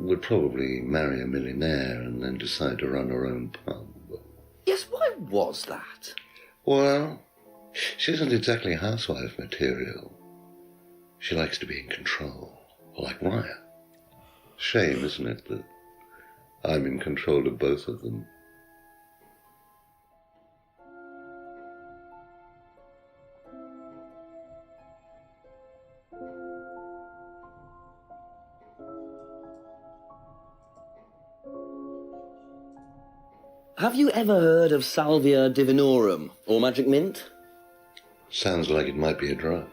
Would probably marry a millionaire and then decide to run her own pub. Yes, why was that? Well, she isn't exactly housewife material. She likes to be in control, like Ryan. Shame, isn't it, that I'm in control of both of them? Have you ever heard of Salvia divinorum, or magic mint? Sounds like it might be a drug.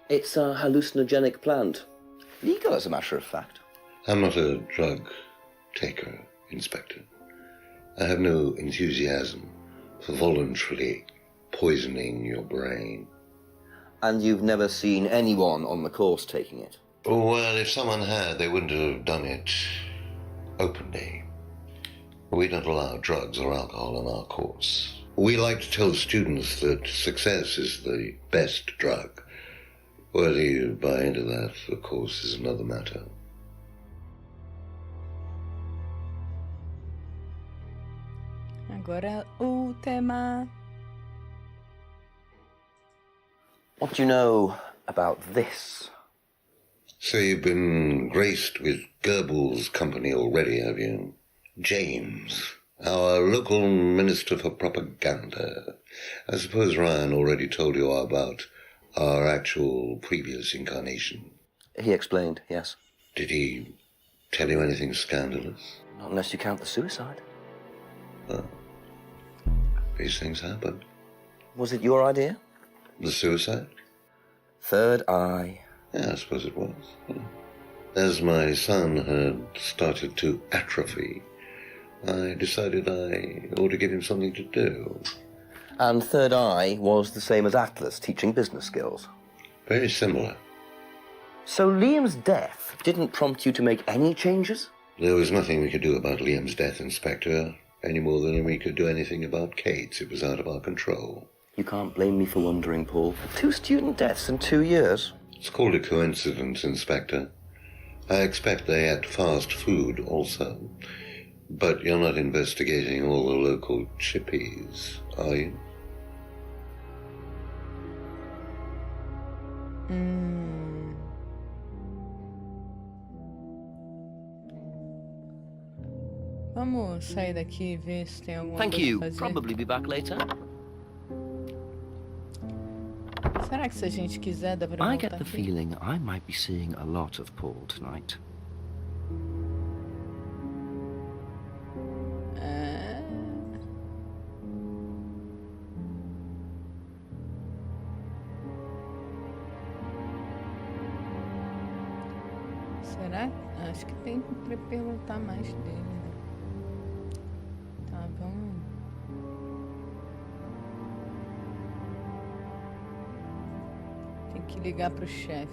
It's a hallucinogenic plant. Legal, as a matter of fact. I'm not a drug taker, Inspector. I have no enthusiasm for voluntarily poisoning your brain. And you've never seen anyone on the course taking it? Well, if someone had, they wouldn't have done it openly. We don't allow drugs or alcohol on our course. We like to tell students that success is the best drug. Whether you buy into that, of course, is another matter. Agora o tema. What do you know about this? So you've been graced with Goebbels' company already, have you? James, our local minister for propaganda. I suppose Ryan already told you about our actual previous incarnation. He explained, yes. Did he tell you anything scandalous? Not unless you count the suicide. Well, these things happen. Was it your idea? The suicide? Third eye. Yeah, I suppose it was. As my son had started to atrophy, I decided I ought to give him something to do. And third eye was the same as Atlas, teaching business skills. Very similar. So Liam's death didn't prompt you to make any changes? There was nothing we could do about Liam's death, Inspector, any more than we could do anything about Kate's. It was out of our control. You can't blame me for wondering, Paul. 2 student deaths in 2 years. It's called a coincidence, Inspector. I expect they ate fast food also. But you're not investigating all the local chippies, are you? Vamos sair daqui e ver se tem alguma Thank coisa you. pra fazer. Probably be back later. Será que se a gente quiser dá pra I voltar get the aqui? feeling I might be seeing a lot of Paul tonight. É... Será? Acho que tem pra perguntar mais dele, né? Tá, vamos... Tem que ligar pro chefe.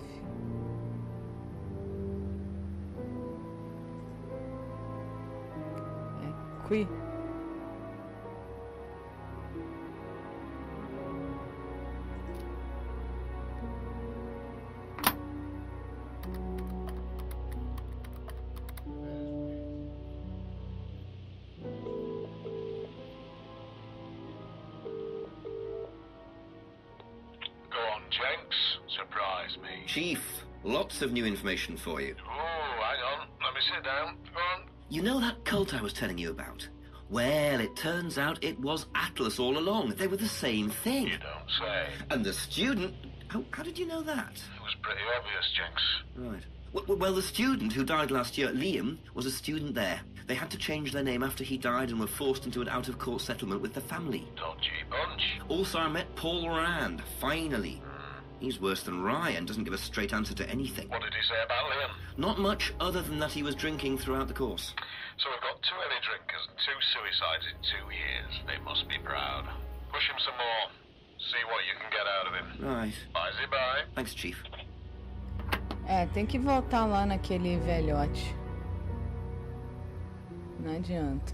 É, Qui. Go on, Jenks. Surprise me. Chief, lots of new information for you. Oh, hang on. Let me sit down. Go on. You know that cult I was telling you about? Well, it turns out it was Atlas all along. They were the same thing. You don't say. And the student... How did you know that? It was pretty obvious, Jenks. Right. Well, the student who died last year, Liam, was a student there. They had to change their name after he died and were forced into an out-of-court settlement with the family. Dodgy bunch. Also, I met Paul Rand, finally. He's worse than Ryan, doesn't give a straight answer to anything. What did he say about Liam? Not much other than that he was drinking throughout the course. So we've got 2 heavy drinkers and 2 suicides in 2 years. They must be proud. Push him some more. See what you can get out of him. Right. Bye. Thanks, Chief. É, tem que voltar lá naquele velhote. Não adianta.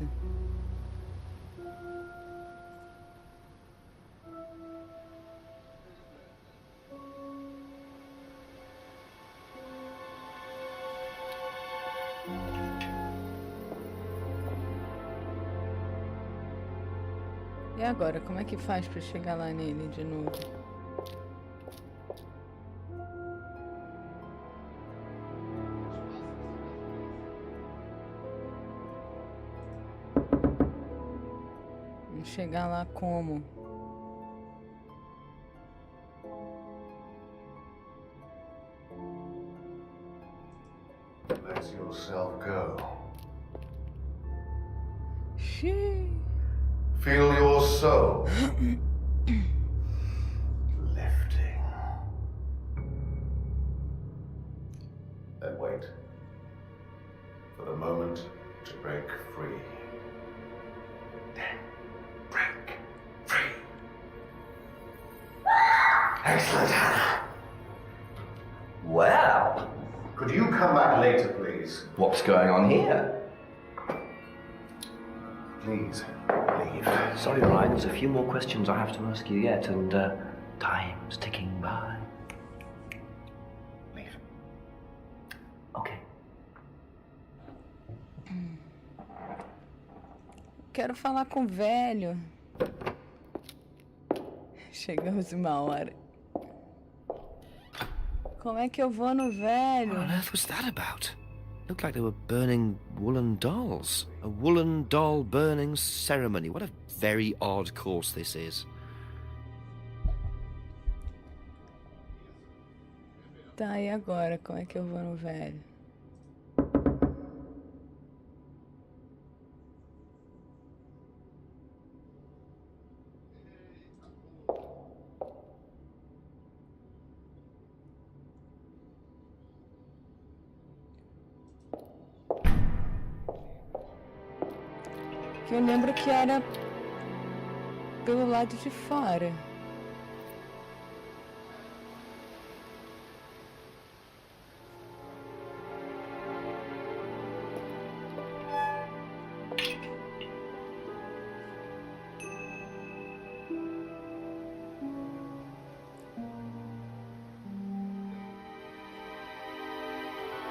E agora, como é que faz pra chegar lá nele de novo? Vamos chegar lá como? Let yourself go. Xiii. Feel your soul lifting. Then wait for the moment to break free. Then break free. Excellent, Hannah. Well, Could you come back later, please? what's going on here? Please, leave. Sorry, Ryan, there's a few more questions I have to ask you yet, and time's ticking by. Leave. Okay. Quero falar com o velho. Chegamos uma hora. Como é que eu vou no velho? What on earth was that about? Looked like they were burning woolen dolls. A woolen doll burning ceremony. What a very odd course this is. Tá, e agora? Como é que eu vou no velho? Que eu lembro que era pelo lado de fora.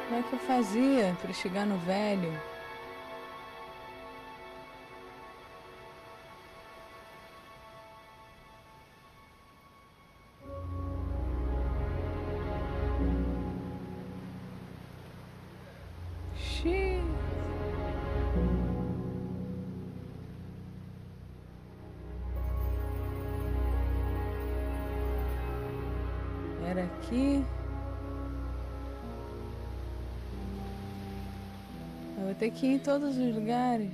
Como é que eu fazia para chegar no velho? Xiii. aqui. Eu vou ter que ir em todos os lugares.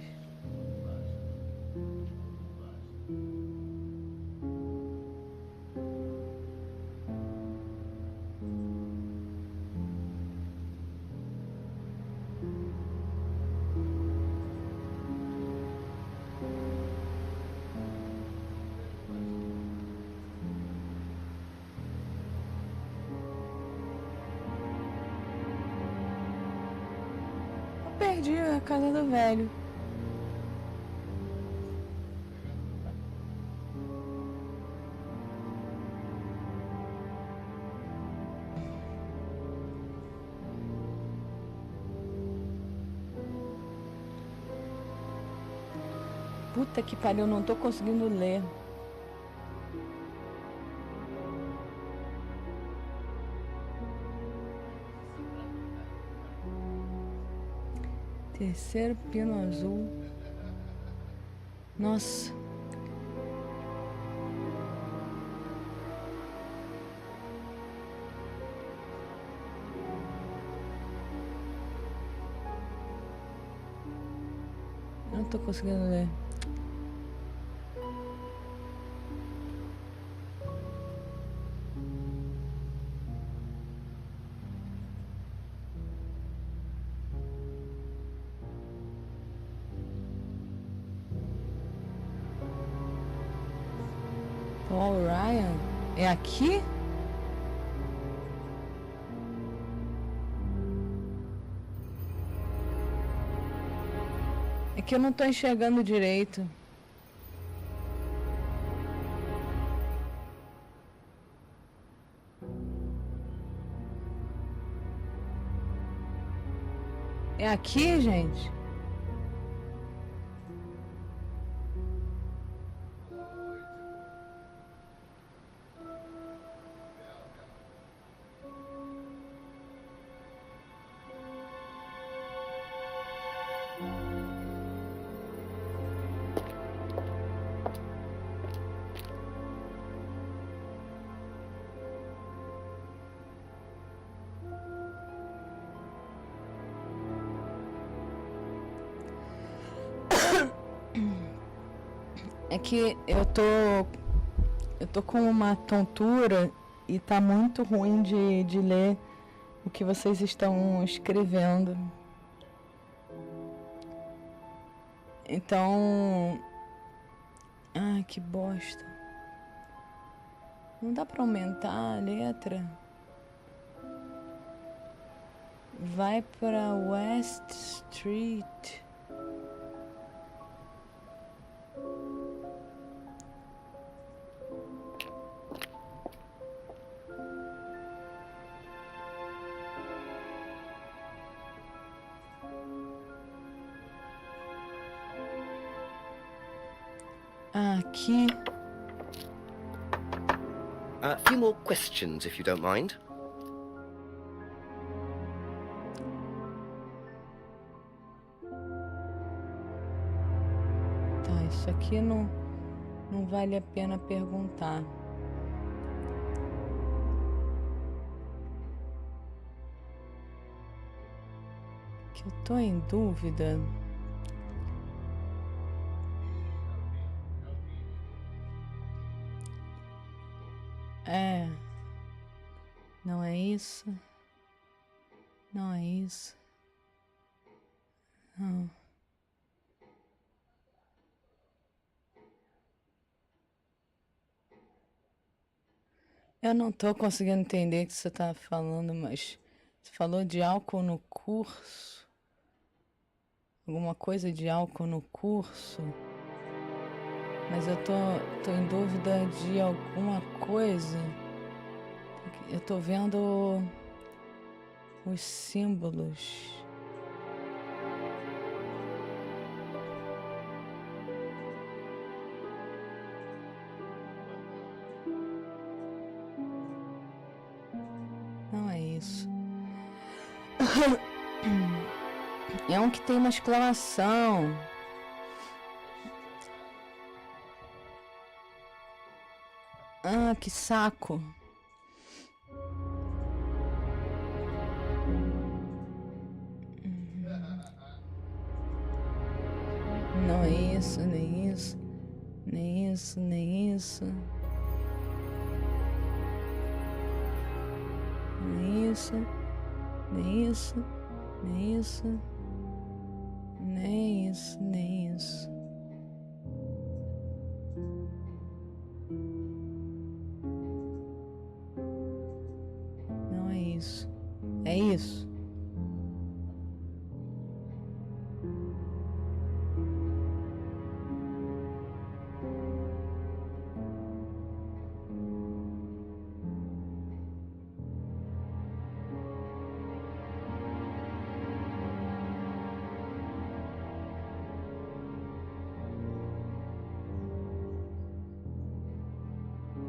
Perdi a casa do velho. Puta que pariu, não tô conseguindo ler. Terceiro pino azul. Nossa. Não tô conseguindo ler. Paul Ryan? É aqui? É que eu não tô enxergando direito. É aqui, gente? É que eu tô com uma tontura e tá muito ruim de ler o que vocês estão escrevendo. Então, ai, que bosta. Não dá pra aumentar a letra? Vai pra West Street. Aqui. A few more questions, if you don't mind. Tá, isso aqui não vale a pena perguntar. Que eu tô em dúvida. É. Não é isso. Não é isso. Não. Eu não tô conseguindo entender o que você tá falando, mas você falou de álcool no curso? Alguma coisa de álcool no curso? Mas eu tô em dúvida de alguma coisa. Eu tô vendo os símbolos. Não é isso. É um que tem uma exclamação. Ah, que saco. Não é isso, nem isso. Nem isso, nem isso. Nem isso. Nem isso. Nem isso. Nem isso, nem isso. Não é isso. É isso.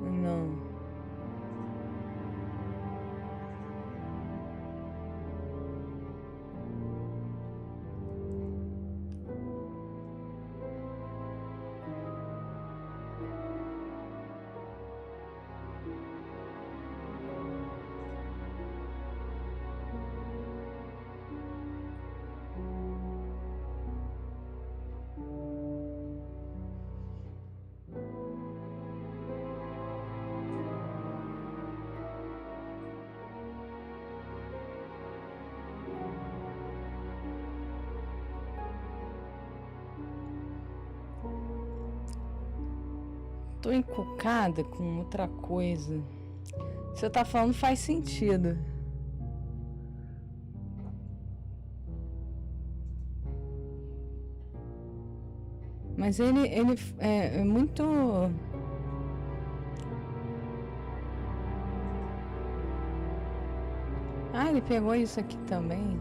Não. Tô encucada com outra coisa. O que você tá falando faz sentido. Mas ele é muito... Ah, ele pegou isso aqui também.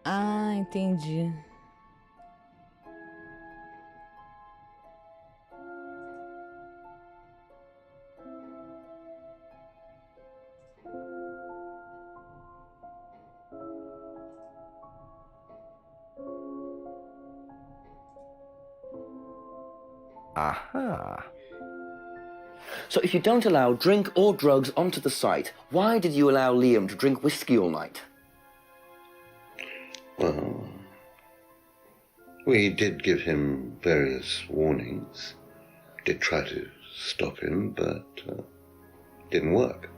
Ah, entendi. Aha. So if you don't allow drink or drugs onto the site, why did you allow Liam to drink whiskey all night? Well, we did give him various warnings. Did try to stop him, but didn't work.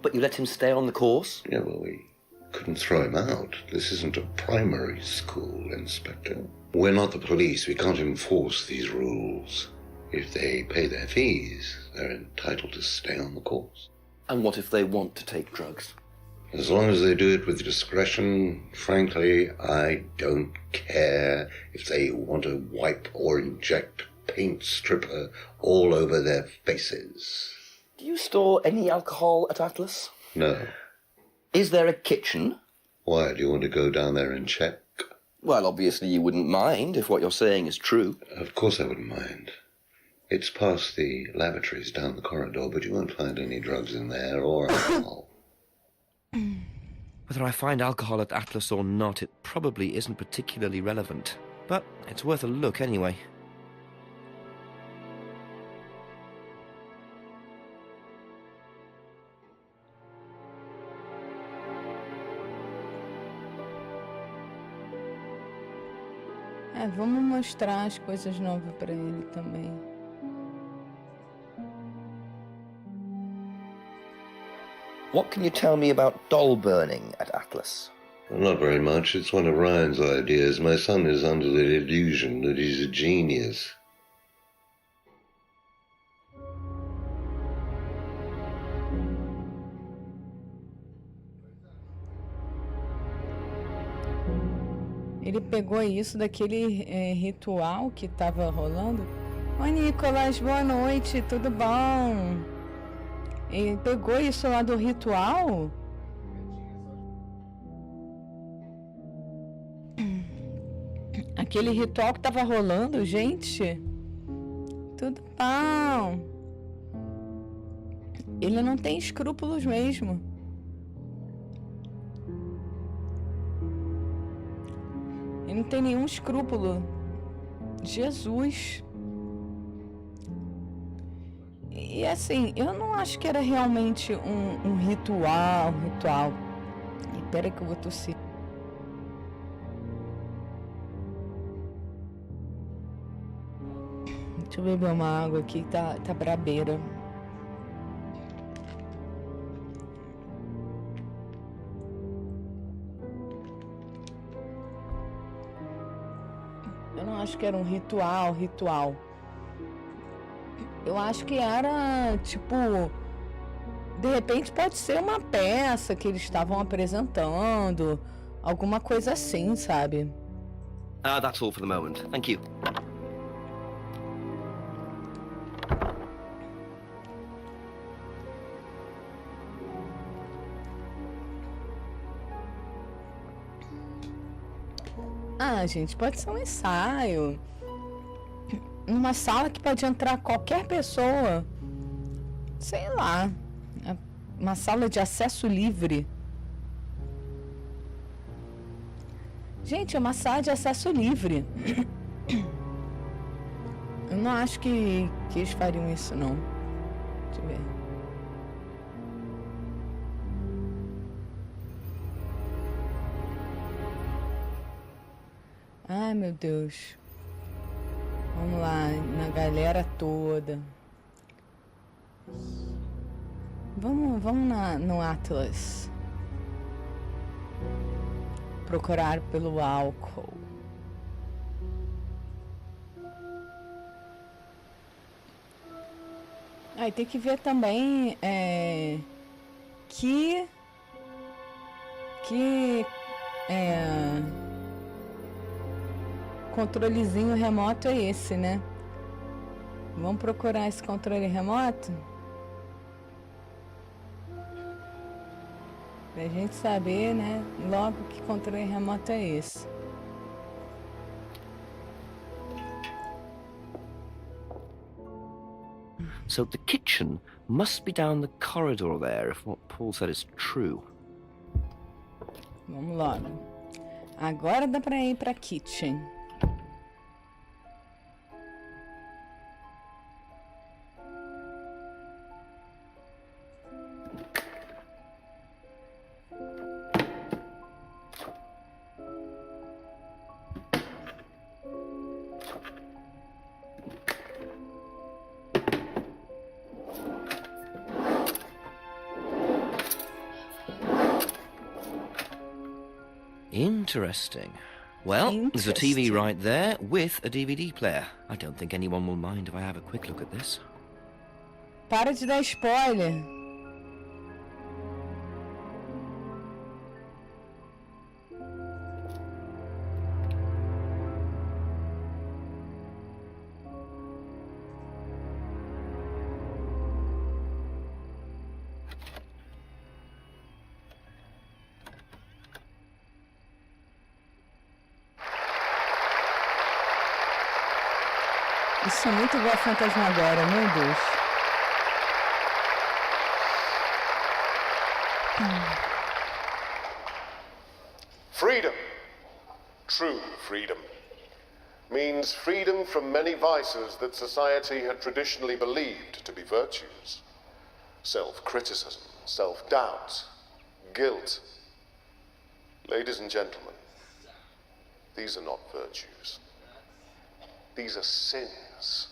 But you let him stay on the course? Yeah, well, we couldn't throw him out. This isn't a primary school, Inspector. We're not the police. We can't enforce these rules. If they pay their fees, they're entitled to stay on the course. And what if they want to take drugs? As long as they do it with discretion, frankly, I don't care if they want to wipe or inject paint stripper all over their faces. Do you store any alcohol at Atlas? No. Is there a kitchen? Why, do you want to go down there and check? Well, obviously you wouldn't mind if what you're saying is true. Of course I wouldn't mind. It's past the lavatories down the corridor, but you won't find any drugs in there or alcohol. Whether I find alcohol at Atlas or not, it probably isn't particularly relevant. But it's worth a look anyway. Vamos mostrar as coisas novas pra ele também. What can you tell me about doll burning at Atlas? Not very much. It's one of Ryan's ideas. My son is under the illusion that he's a genius. Ele pegou isso daquele ritual que tava rolando. Oi, Nicolas, boa noite, tudo bom? Ele pegou isso lá do ritual? Aquele ritual que tava rolando, gente? Tudo bom? Ele não tem escrúpulos mesmo. Ele não tem nenhum escrúpulo. Jesus. E assim, eu não acho que era realmente um ritual. Espera que eu vou tossir. Deixa eu beber uma água aqui que tá brabeira. Eu não acho que era um ritual. Eu acho que era, tipo, de repente pode ser uma peça que eles estavam apresentando, alguma coisa assim, sabe? That's all for the moment. Thank you. Ah, gente, pode ser um ensaio. Numa sala que pode entrar qualquer pessoa. Sei lá. Uma sala de acesso livre. Gente, é uma sala de acesso livre. Eu não acho que eles fariam isso, não. Deixa eu ver. Ai, meu Deus. Vamos lá, na galera toda. Vamos no Atlas. Procurar pelo álcool. Aí tem que ver também que controlezinho remoto é esse, né? Vamos procurar esse controle remoto? Pra gente saber, né? Logo que controle remoto é esse. So the kitchen must be down the corridor there, if what Paul said is true. Vamos logo. Agora dá pra ir pra kitchen. Interesting. Well, there's a TV right there with a DVD player. I don't think anyone will mind if I have a quick look at this. Para de dar spoiler. Isso é muito igual a Fantasmagória, meu Deus. Freedom, true freedom, means freedom from many vices that society had traditionally believed to be virtues. Self-criticism, self-doubt, guilt. Ladies and gentlemen, these are not virtues. These are sins.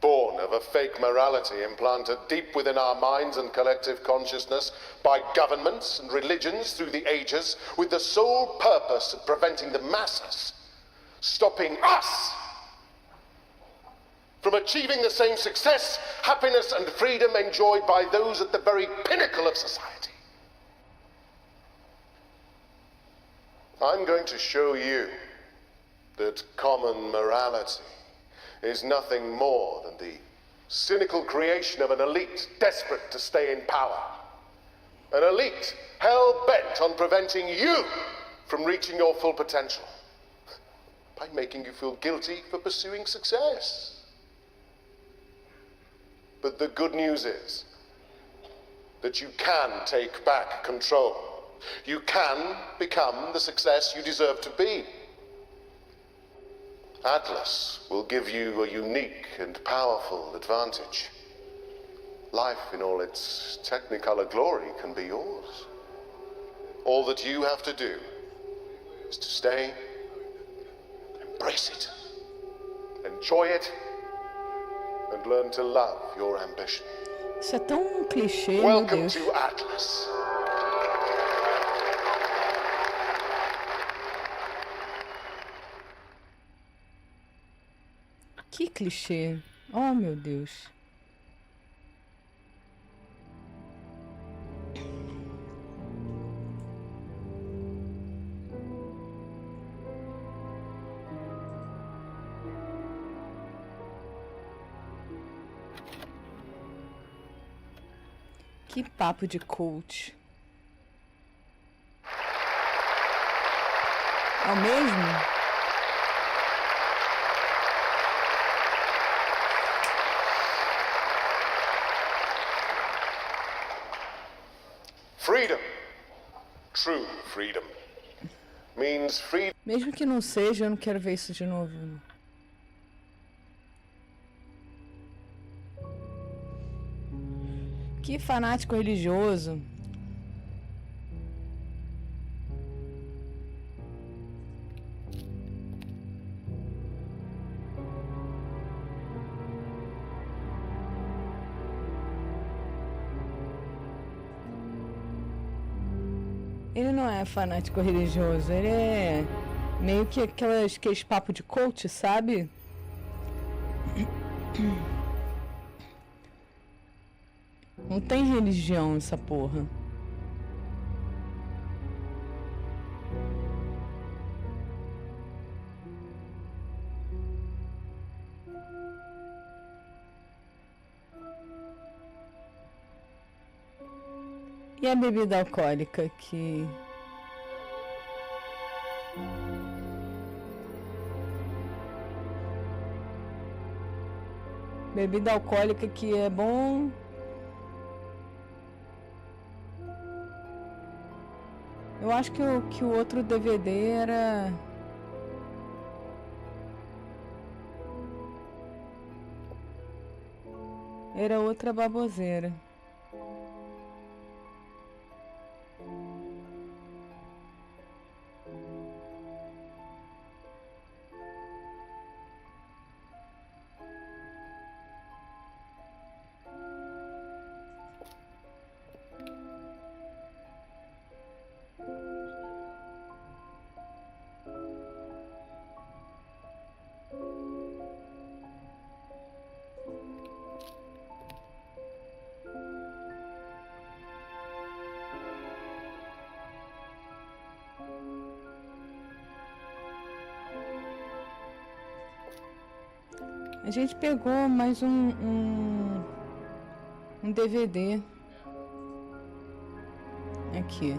born of a fake morality implanted deep within our minds and collective consciousness by governments and religions through the ages, with the sole purpose of preventing the masses, stopping us from achieving the same success, happiness, and freedom enjoyed by those at the very pinnacle of society. I'm going to show you that common morality is nothing more than the cynical creation of an elite desperate to stay in power. An elite hell-bent on preventing you from reaching your full potential by making you feel guilty for pursuing success. But the good news is that you can take back control. You can become the success you deserve to be. Atlas will give you a unique and powerful advantage. Life in all its technicolor glory can be yours. All that you have to do is to stay, embrace it, enjoy it, and learn to love your ambition. Isso é tão clichê, meu Welcome Deus. to Atlas. Que clichê. Oh, meu Deus. Que papo de coach. É o mesmo? Freedom, true freedom, means freedom. Mesmo que não seja, eu não quero ver isso de novo. Que fanático religioso. Ele não é fanático religioso, ele é meio que aqueles papo de coach, sabe? Não tem religião essa porra. E a bebida alcoólica que... Bebida alcoólica que é bom... Eu acho que o outro DVD era... Era outra baboseira. A gente pegou mais um DVD aqui.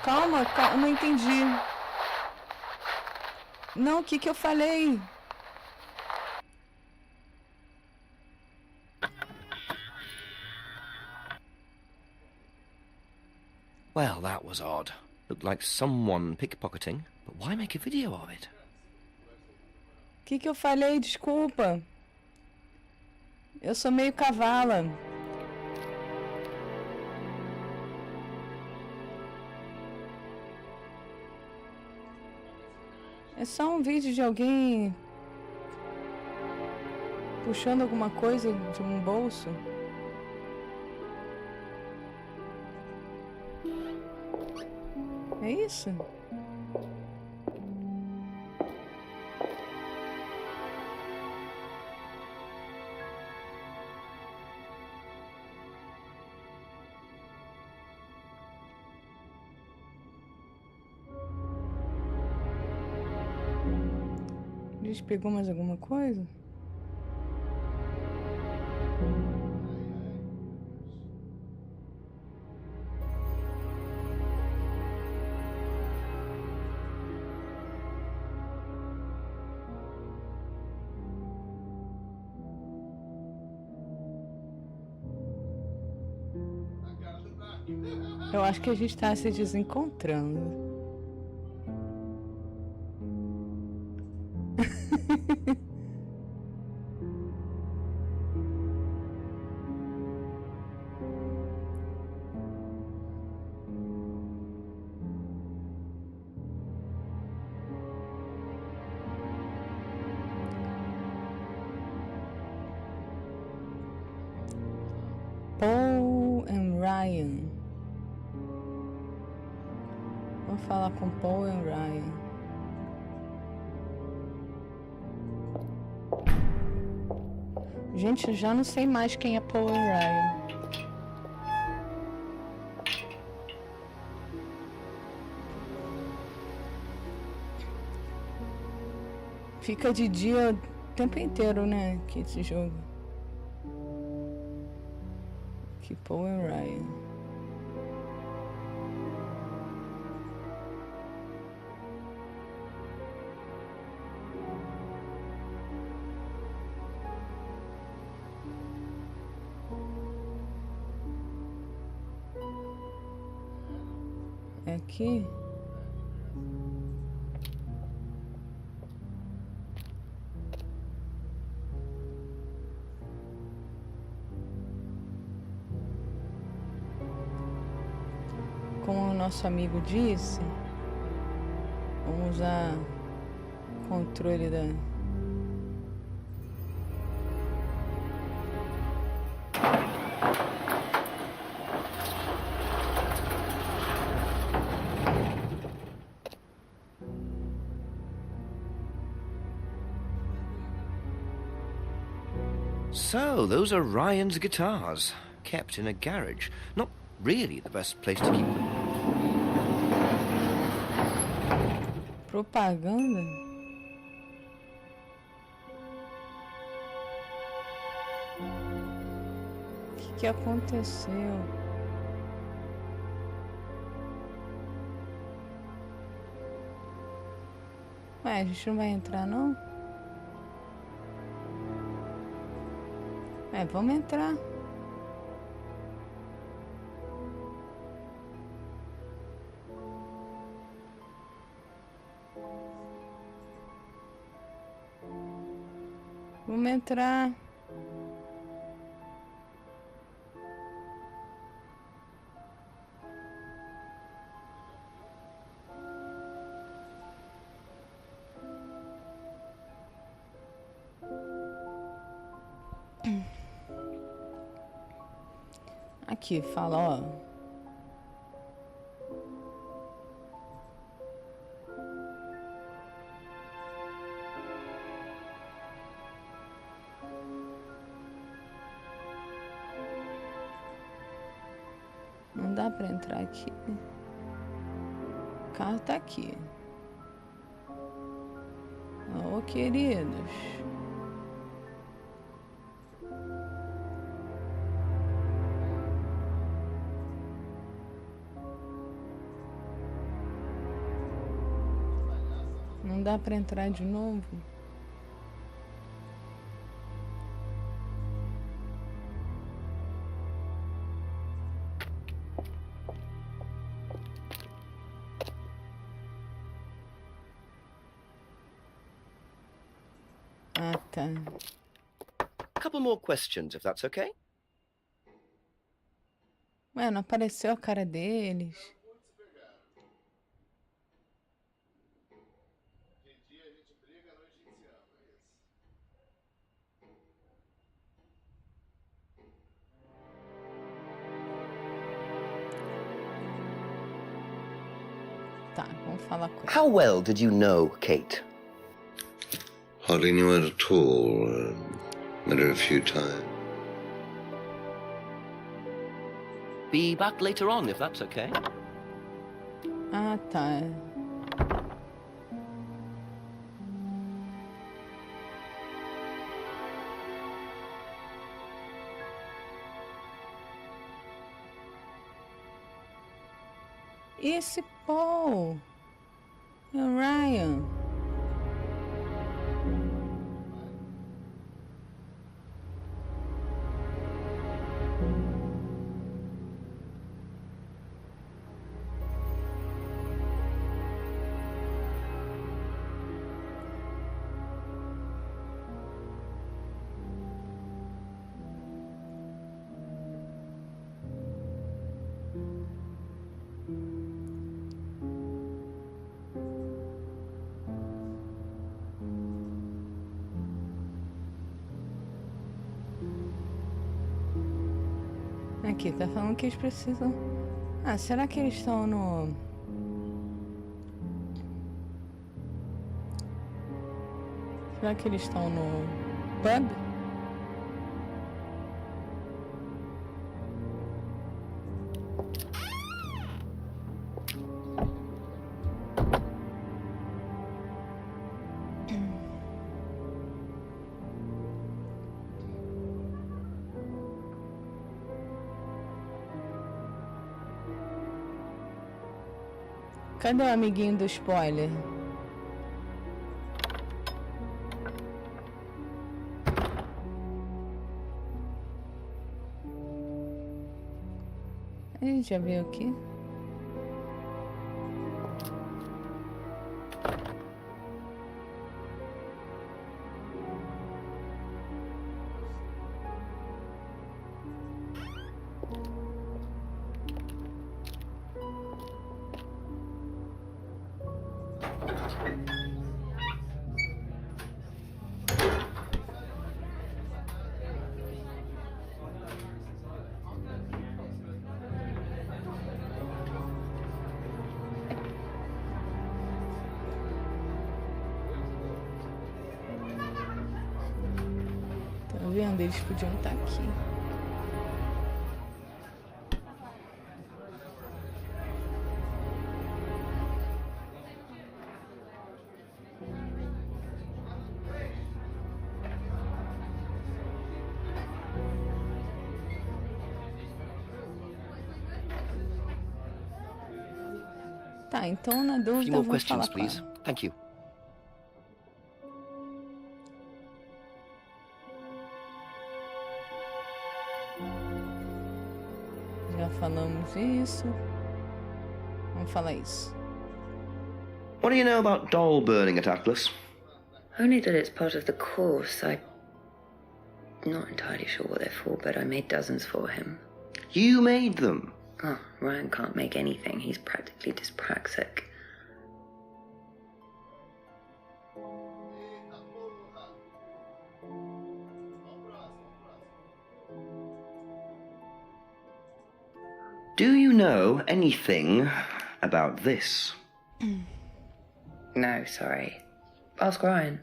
Calma, não entendi. Não, o que eu falei? Well, that was odd. Looked like someone pickpocketing, but why make a video of it? Que eu falei? Desculpa. Eu sou meio cavala. É só um vídeo de alguém puxando alguma coisa de um bolso. É isso? Eles pegou mais alguma coisa? Eu acho que a gente tá se desencontrando. Paul and Ryan. Vou falar com Paul and Ryan. Gente, eu já não sei mais quem é Paul and Ryan. Fica de dia o tempo inteiro, né? Que esse jogo. Que Paul and Ryan. É aqui? Como o nosso amigo disse, vamos usar o controle da... So, those are Ryan's guitars, kept in a garage. Not really the best place to keep them. Propaganda? O que aconteceu? Ué, a gente não vai entrar, não? É, vamos entrar. Vamos entrar. Aqui, fala, ó. Não dá pra entrar aqui. O carro tá aqui. Ô, queridos. Não dá pra entrar de novo? Ah, tá. A couple more questions, if that's okay. Ué, não apareceu a cara deles. Tá, vamos falar com ele. How well did you know Kate? Hardly knew her at all. Met her a few times. Be back later on, if that's okay. Ah, tá. E esse Paul? É o Ryan. Aqui, tá falando que eles precisam... Ah, será que eles estão no... Será que eles estão no pub? Cadê o amiguinho do spoiler? Ele já veio aqui? Tá vendo? Eles podiam estar aqui. Tá, então na A few dúvida more vamos falar questions, com please. ela. Thank you. Já falamos isso. Vamos falar isso. What do you know about doll burning at Atlas? Only that it's part of the course. I'm not entirely sure what they're for, but I made dozens for him. You made them. Oh, Ryan can't make anything. He's practically dyspraxic. Do you know anything about this? No, sorry. Ask Ryan.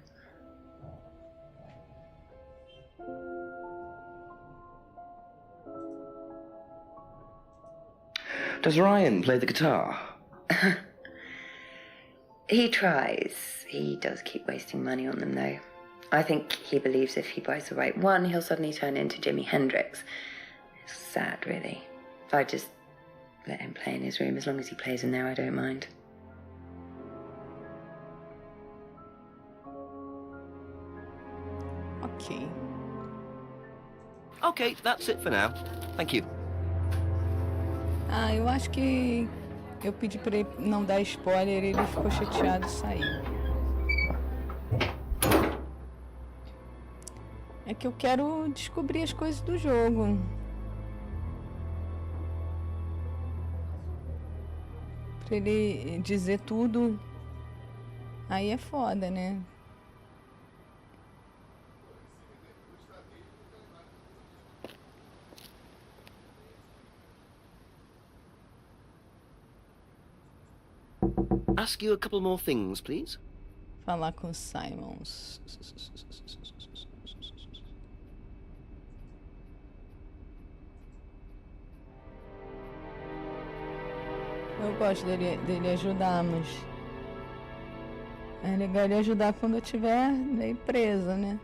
Does Ryan play the guitar? He tries. He does keep wasting money on them, though. I think he believes if he buys the right one, he'll suddenly turn into Jimi Hendrix. It's sad, really. I just let him play in his room. As long as he plays in there, I don't mind. Ok. Okay, that's it for now. Thank you. Ah, eu acho que eu pedi pra ele não dar spoiler e ele ficou chateado e saiu. É que eu quero descobrir as coisas do jogo. Pra ele dizer tudo, aí é foda, né? Ask you a couple more things, please. Falar com o Simons. Eu gosto dele ajudar, mas é legal ele ajudar quando eu estiver meio presa, né?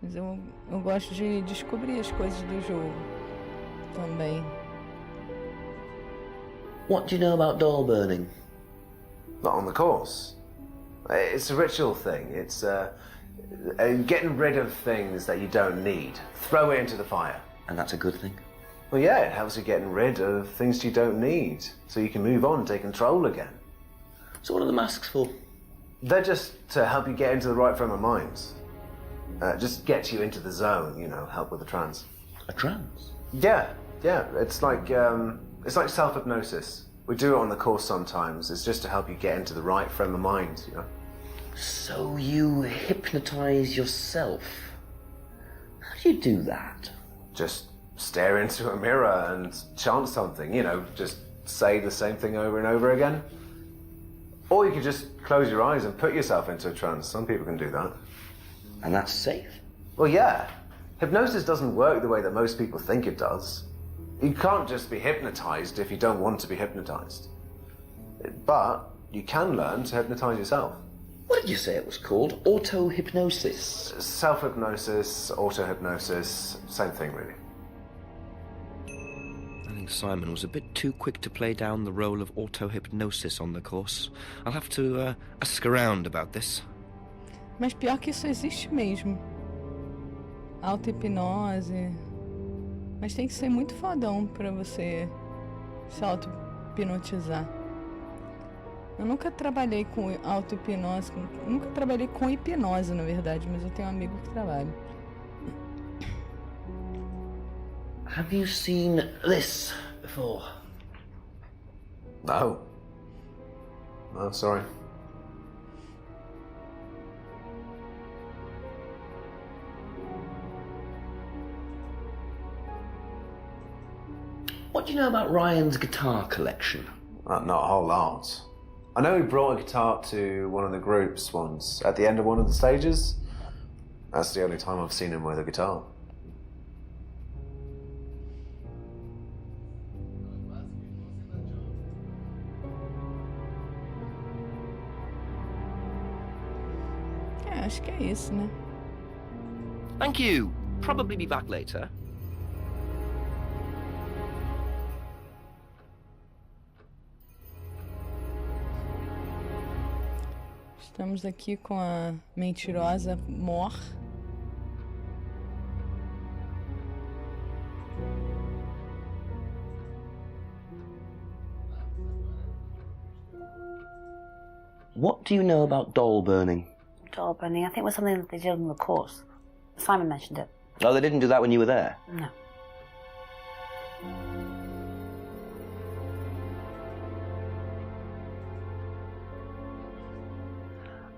Mas eu gosto de descobrir as coisas do jogo também. What do you know about doll burning? Not on the course. It's a ritual thing. It's getting rid of things that you don't need. Throw it into the fire. And that's a good thing? Well, yeah, it helps you getting rid of things you don't need, so you can move on and take control again. So what are the masks for? They're just to help you get into the right frame of mind. Just get you into the zone, you know, help with the trance. A trance? Yeah. It's like self-hypnosis. We do it on the course sometimes. It's just to help you get into the right frame of mind, you know. So you hypnotise yourself? How do you do that? Just stare into a mirror and chant something, you know, just say the same thing over and over again. Or you could just close your eyes and put yourself into a trance. Some people can do that. And that's safe? Well, yeah. Hypnosis doesn't work the way that most people think it does. You can't just be hypnotized if you don't want to be hypnotized. But you can learn to hypnotize yourself. What did you say it was called? Auto-hypnosis? Self-hypnosis, auto-hypnosis, same thing really. I think Simon was a bit too quick to play down the role of auto-hypnosis on the course. I'll have to ask around about this. Mas pior que isso existe mesmo. Auto-hipnose. Mas tem que ser muito fodão pra você se auto-hipnotizar. Eu nunca trabalhei com auto-hipnose. Nunca trabalhei com hipnose, na verdade, mas eu tenho um amigo que trabalha. Have you seen this before? No. No, sorry. What do you know about Ryan's guitar collection? Not a whole lot. I know he brought a guitar to one of the groups once, at the end of one of the stages. That's the only time I've seen him with a guitar. Acho que é isso, né? Thank you. Probably be back later. Estamos aqui com a mentirosa Mor. What do you know about doll burning? Doll burning, I think it was something that they did on the course. Simon mentioned it. Oh, they didn't do that when you were there? No.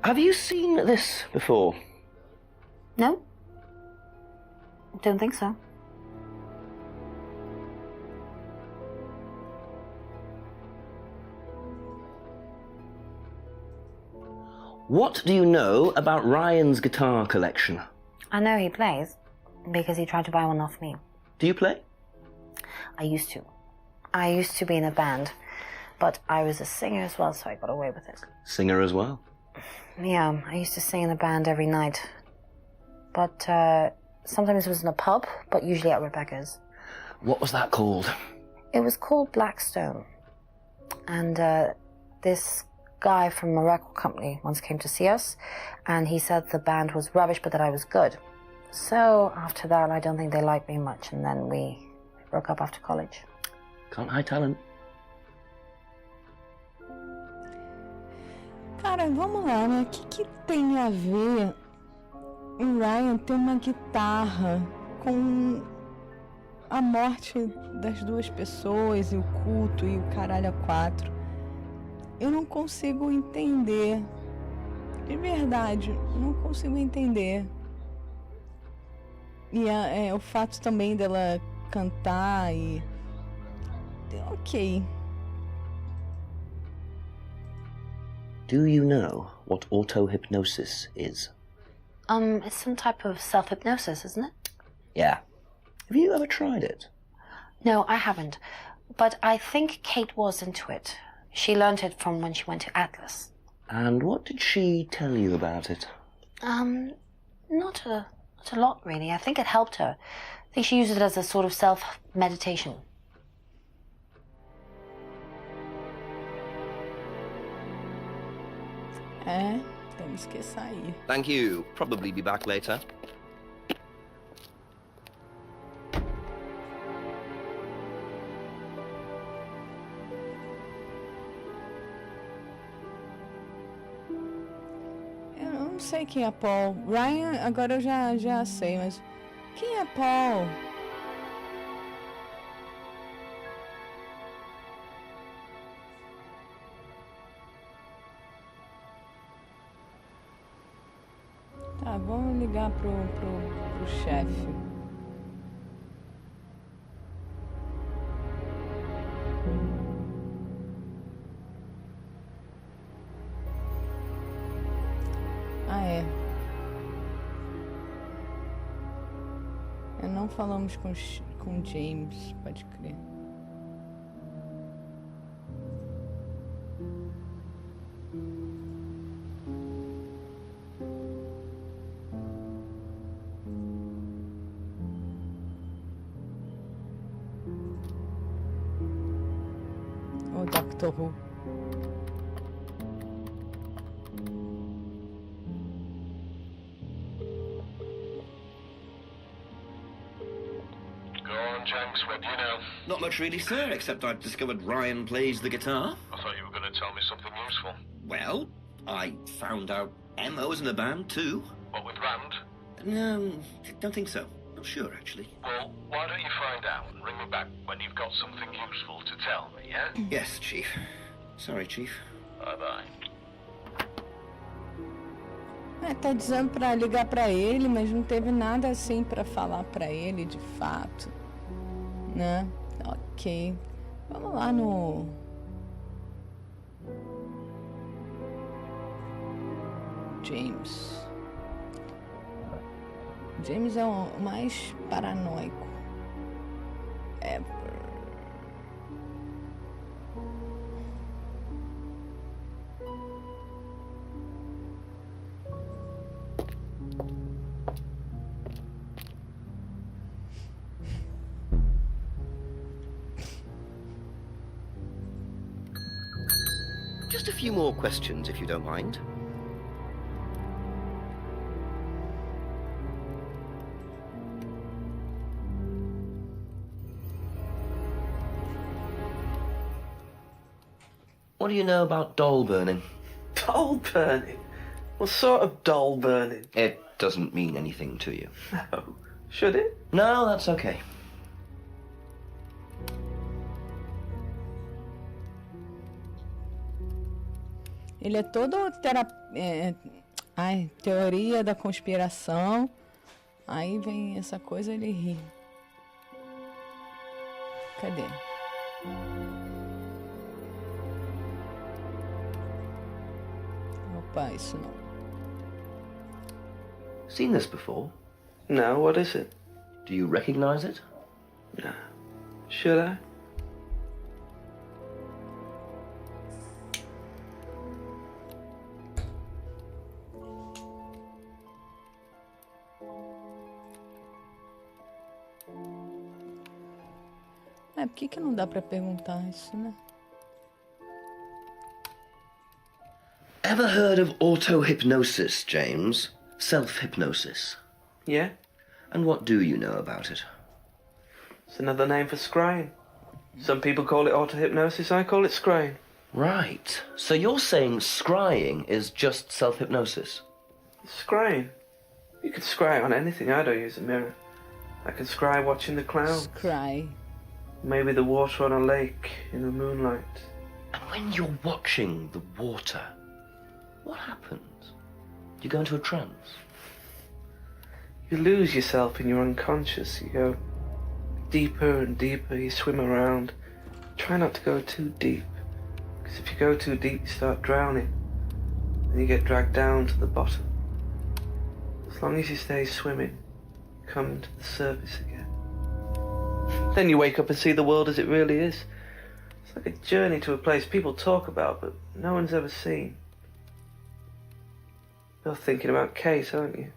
Have you seen this before? No? Don't think so. What do you know about Ryan's guitar collection? I know he plays, because he tried to buy one off me. Do you play? I used to. I used to be in a band, but I was a singer as well, so I got away with it. Singer as well? Yeah, I used to sing in a band every night. But sometimes it was in a pub, but usually at Rebecca's. What was that called? It was called Blackstone. And this guy from a record company once came to see us, and he said the band was rubbish, but that I was good. So after that, I don't think they liked me much, and then we broke up after college. Can't hide talent. Cara, vamos lá, né? O que tem a ver o Ryan tem uma guitarra com a morte das duas pessoas e o culto e o caralho a quatro. Eu não consigo entender. De verdade, não consigo entender. E o fato também dela cantar e... Ok. Do you know what auto-hypnosis is? It's some type of self-hypnosis, isn't it? Yeah. Have you ever tried it? No, I haven't. But I think Kate was into it. She learned it from when she went to Atlas. And what did she tell you about it? Not a lot, really. I think it helped her. I think she used it as a sort of self-meditation. Temos que sair. Thank you. Probably be back later. Eu não sei quem é Paul. Ryan, agora eu já sei, mas... Quem é Paul? Tá, vamos ligar pro chefe. Ah, é. Não falamos com James, pode crer. O Dr. Who. Jenks, what do you know? Not much really, sir, except I've discovered Ryan plays the guitar. I thought you were going to tell me something useful. Well, I found out Emma was in a band, too. What, with Rand? No, don't think so. Not sure, actually. Well, why don't you find out and ring me back when you've got something useful to tell me, yeah? Yes, Chief. Sorry, Chief. Bye-bye. Tá dizendo pra ligar pra ele, mas não teve nada assim pra falar pra ele, de fato. Né? Ok. Vamos lá no... James. James é o mais paranoico ever. Just a few more questions, if you don't mind. What do you know about doll burning? Doll burning? What sort of doll burning? It doesn't mean anything to you. No. Should it? No, that's okay. Ele é todo teoria da conspiração. Aí vem essa coisa, ele ri. Cadê? Opa, isso não. Seen this before? No, what is it? Do you recognize it? No. Should I? Por que não dá pra perguntar isso, né? Ever heard of auto-hypnosis, James? Self-hypnosis. Yeah? And what do you know about it? It's another name for scrying. Some people call it auto-hypnosis, I call it scrying. Right. So you're saying scrying is just self-hypnosis? Scrying? You could scry on anything. I don't use a mirror. I can scry watching the clouds. Scry. Maybe the water on a lake in the moonlight. And when you're watching the water, what happens? Do you go into a trance? You lose yourself and you're unconscious. You go deeper and deeper. You swim around. Try not to go too deep. Because if you go too deep, you start drowning. And you get dragged down to the bottom. As long as you stay swimming, you come to the surface again. Then you wake up and see the world as it really is. It's like a journey to a place people talk about, but no one's ever seen. You're thinking about Kate, aren't you?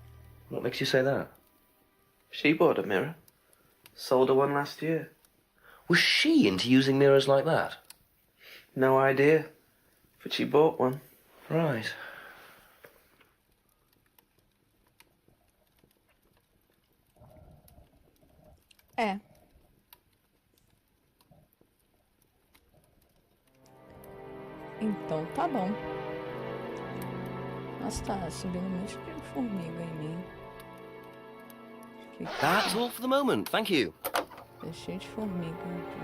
What makes you say that? She bought a mirror. Sold her one last year. Was she into using mirrors like that? No idea. But she bought one. Right. É. Então tá bom. Nossa, tá subindo um monte de formiga em mim. That's all for the moment, thank you. É cheio de formiga aqui.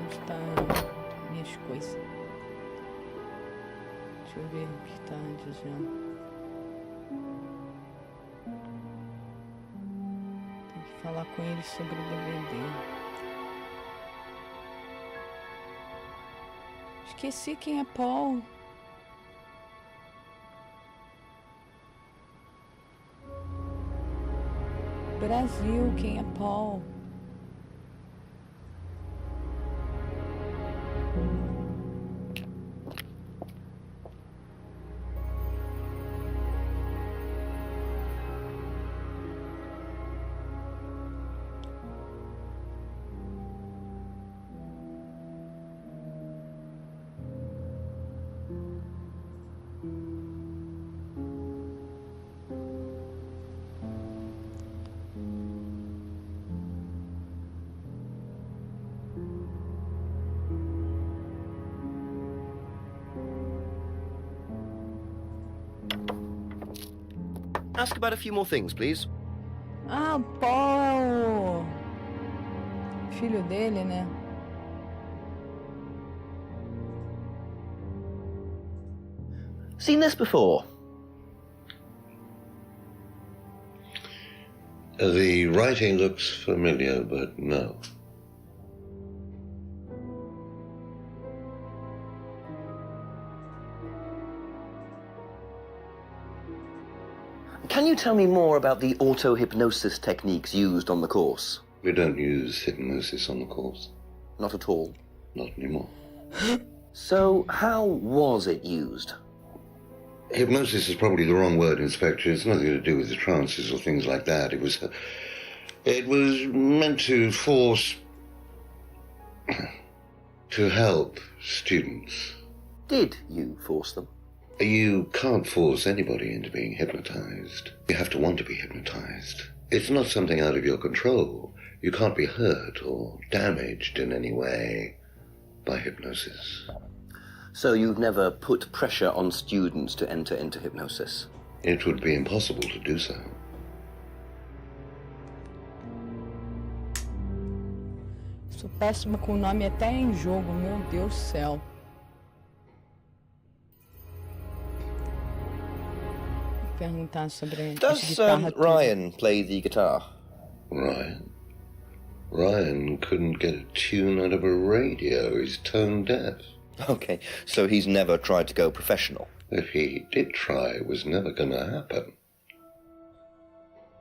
Onde tá minhas coisas? Deixa eu ver o que tá dizendo. Tem que falar com ele sobre o DVD. Esqueci quem é Paul. Brasil, quem é Paul? Ask about a few more things, please. Ah, o Paul é o filho dele, né? Seen this before? The writing looks familiar, but no. Can you tell me more about the auto-hypnosis techniques used on the course? We don't use hypnosis on the course. Not at all. Not anymore. So, how was it used? Hypnosis is probably the wrong word, Inspector. It's nothing to do with the trances or things like that. It was meant to force... to help students. Did you force them? You can't force anybody into being hypnotized. You have to want to be hypnotized. It's not something out of your control. You can't be hurt or damaged in any way by hypnosis. So you've never put pressure on students to enter into hypnosis? It would be impossible to do so. Sou péssima com o nome até em jogo, meu Deus do céu. Vou perguntar sobre Does guitarra. Ryan play the guitar? Ryan? Ryan couldn't get a tune out of a radio. He's tone deaf. Okay, so he's never tried to go professional? If he did try, it was never gonna happen.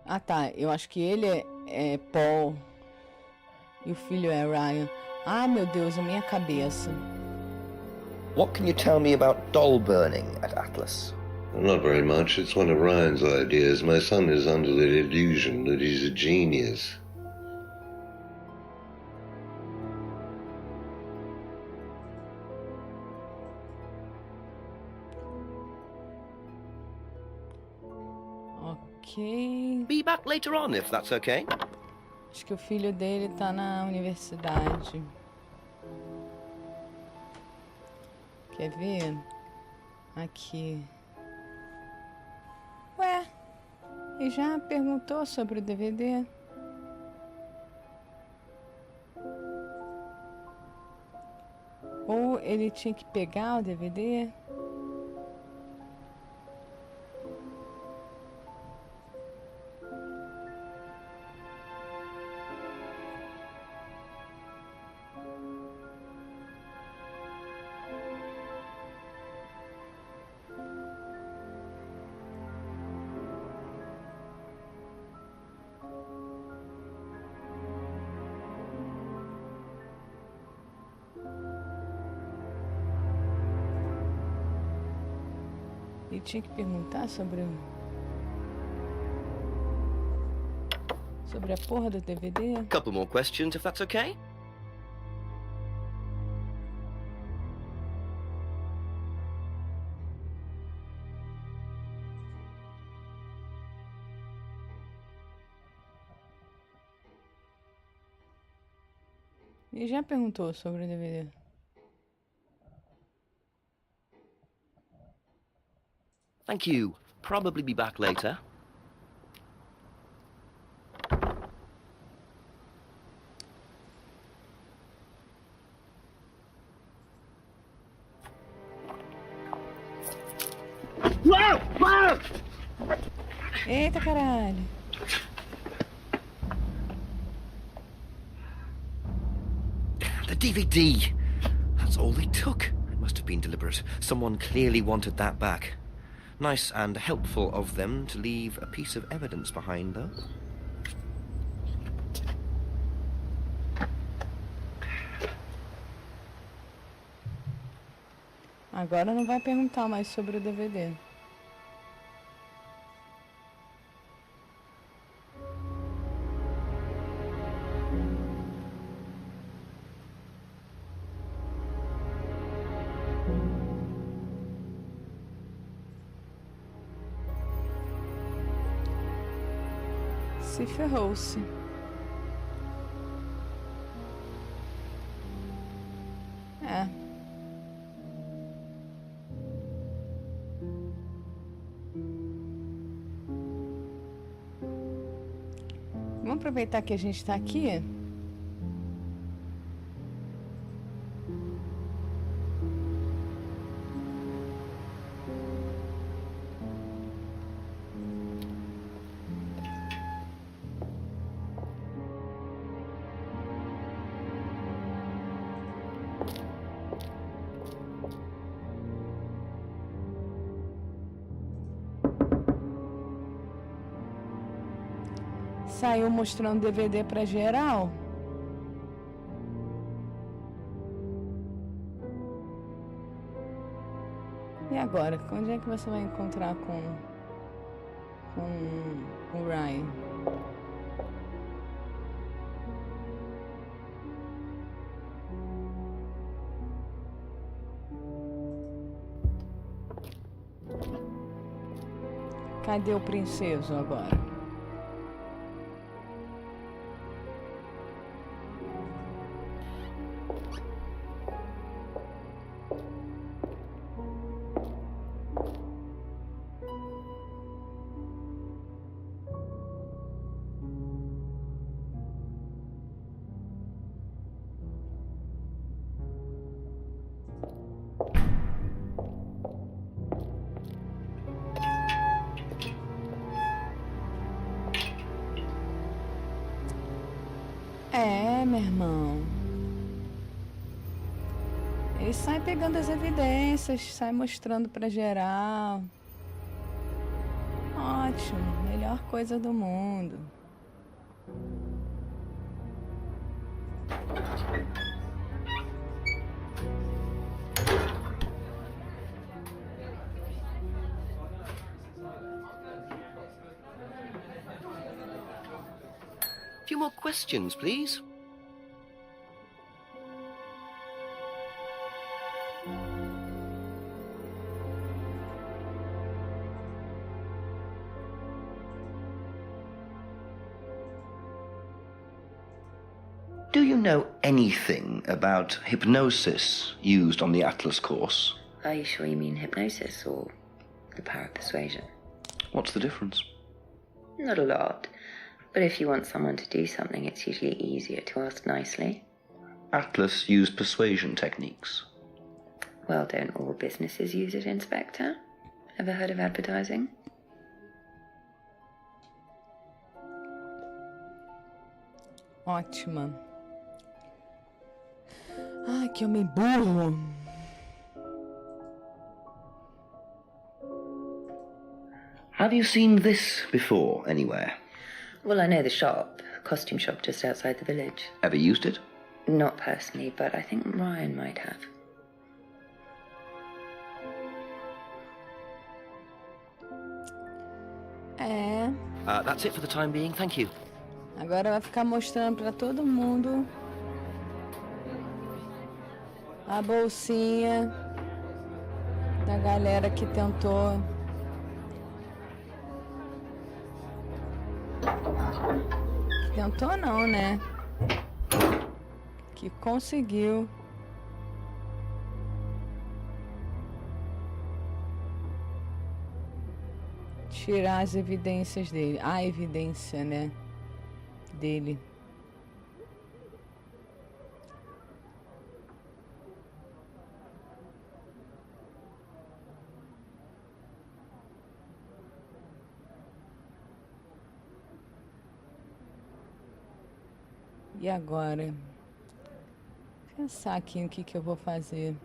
Ah tá, eu acho que ele é Paul e o filho é Ryan. Ah meu Deus, a minha cabeça. What can you tell me about doll burning at Atlas? Not very much. It's one of Ryan's ideas. My son is under the illusion that he's a genius. Ok. Be back later on, if that's okay. Acho que o filho dele tá na universidade. Quer ver? Aqui. Ué, E já perguntou sobre o DVD? Ou ele tinha que pegar o DVD? E tinha que perguntar sobre a porra do DVD? Couple more questions, if that's okay? E já perguntou sobre o DVD? Thank you. Probably be back later. Eita caralho! The DVD! That's all they took. It must have been deliberate. Someone clearly wanted that back. Nice and helpful of them to leave a piece of evidence behind, though. Agora não vai perguntar mais sobre o DVD. Se ferrou-se. É. Vamos aproveitar que a gente tá aqui. Saiu mostrando DVD pra geral. E agora? Onde é que você vai encontrar com o Ryan? Cadê o princeso agora? É, meu irmão. Ele sai pegando as evidências, sai mostrando pra geral. Ótimo, melhor coisa do mundo. Few more questions, please. Do you know anything about hypnosis used on the Atlas course? Are you sure you mean hypnosis or the power of persuasion? What's the difference? Not a lot. But if you want someone to do something, it's usually easier to ask nicely. Atlas used persuasion techniques. Well, don't all businesses use it, Inspector? Ever heard of advertising? Ótima. Ai, que homem burro. Have you seen this before anywhere? Well, I know the shop, costume shop just outside the village. Ever used it? Not personally, but I think Ryan might have. É. That's it for the time being, thank you. Agora vai ficar mostrando pra todo mundo a bolsinha da galera que tentou. Tentou não, né? Que conseguiu tirar as evidências dele. A evidência, né? Dele. E agora? Pensar aqui no que eu vou fazer.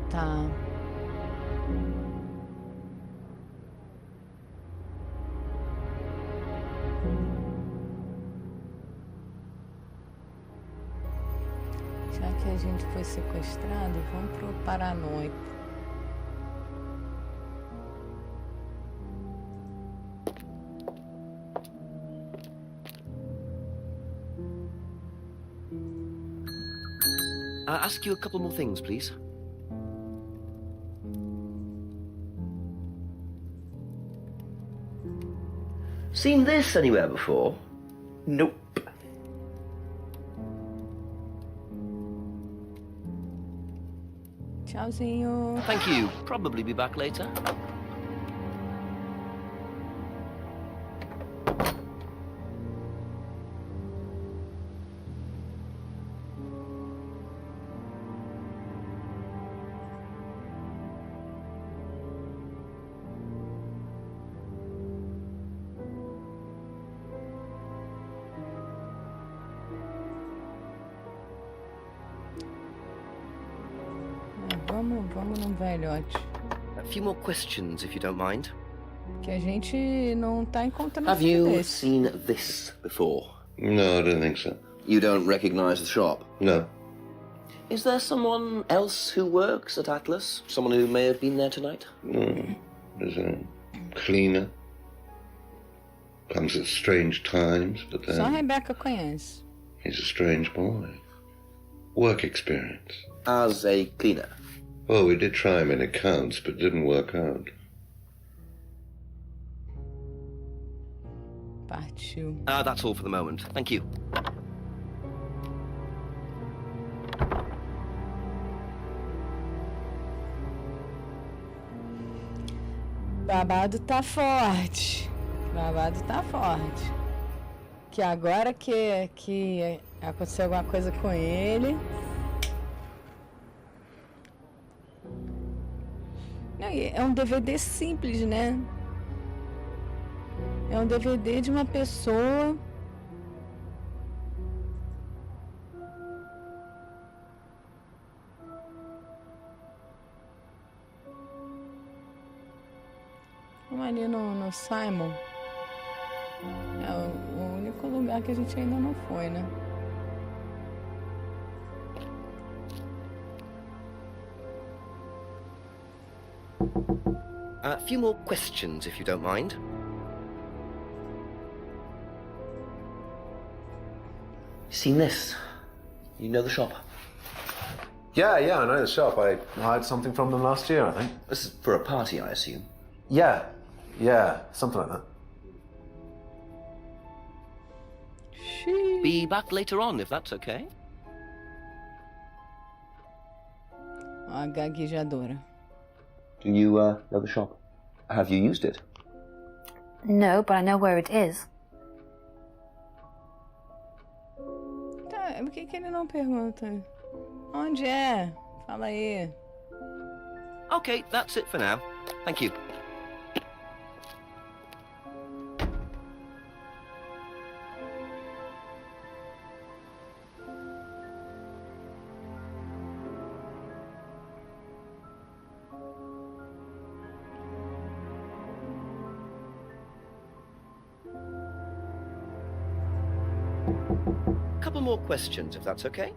Tá. Já que a gente foi sequestrado, vamos pro paranoico. Ask you a couple more things, please. Seen this anywhere before? Nope. Tchauzinho. Thank you. Probably be back later. Vamos num velhote. A few more questions, if you don't mind. Que a gente não tá encontrando. Have you desse. seen this before? No, I don't think so. You don't recognize the shop? No. Is there someone else who works at Atlas? Someone who may have been there tonight? No. There's a cleaner. Comes at strange times, but Só a then Rebeca conhece. he's a strange boy. Work experience. As a cleaner? Well, we did try him in accounts, but it didn't work out. Partiu. That's all for the moment. Thank you. Babado tá forte. Babado tá forte. Que agora que aconteceu alguma coisa com ele. Não, é um DVD simples, né? É um DVD de uma pessoa. Vamos ali no Simon. É o único lugar que a gente ainda não foi, né? A few more questions, if you don't mind. Seen this? You know the shop? Yeah, I know the shop. I hired something from them last year, I think. This is for a party, I assume. Yeah, something like that. Be back later on, if that's okay. A gaguejadora. Do you know the shop? Have you used it? No, but I know where it is. Tá, por que ele não pergunta? Onde é? Fala aí. Okay, that's it for now. Thank you. Couple more questions, if that's okay.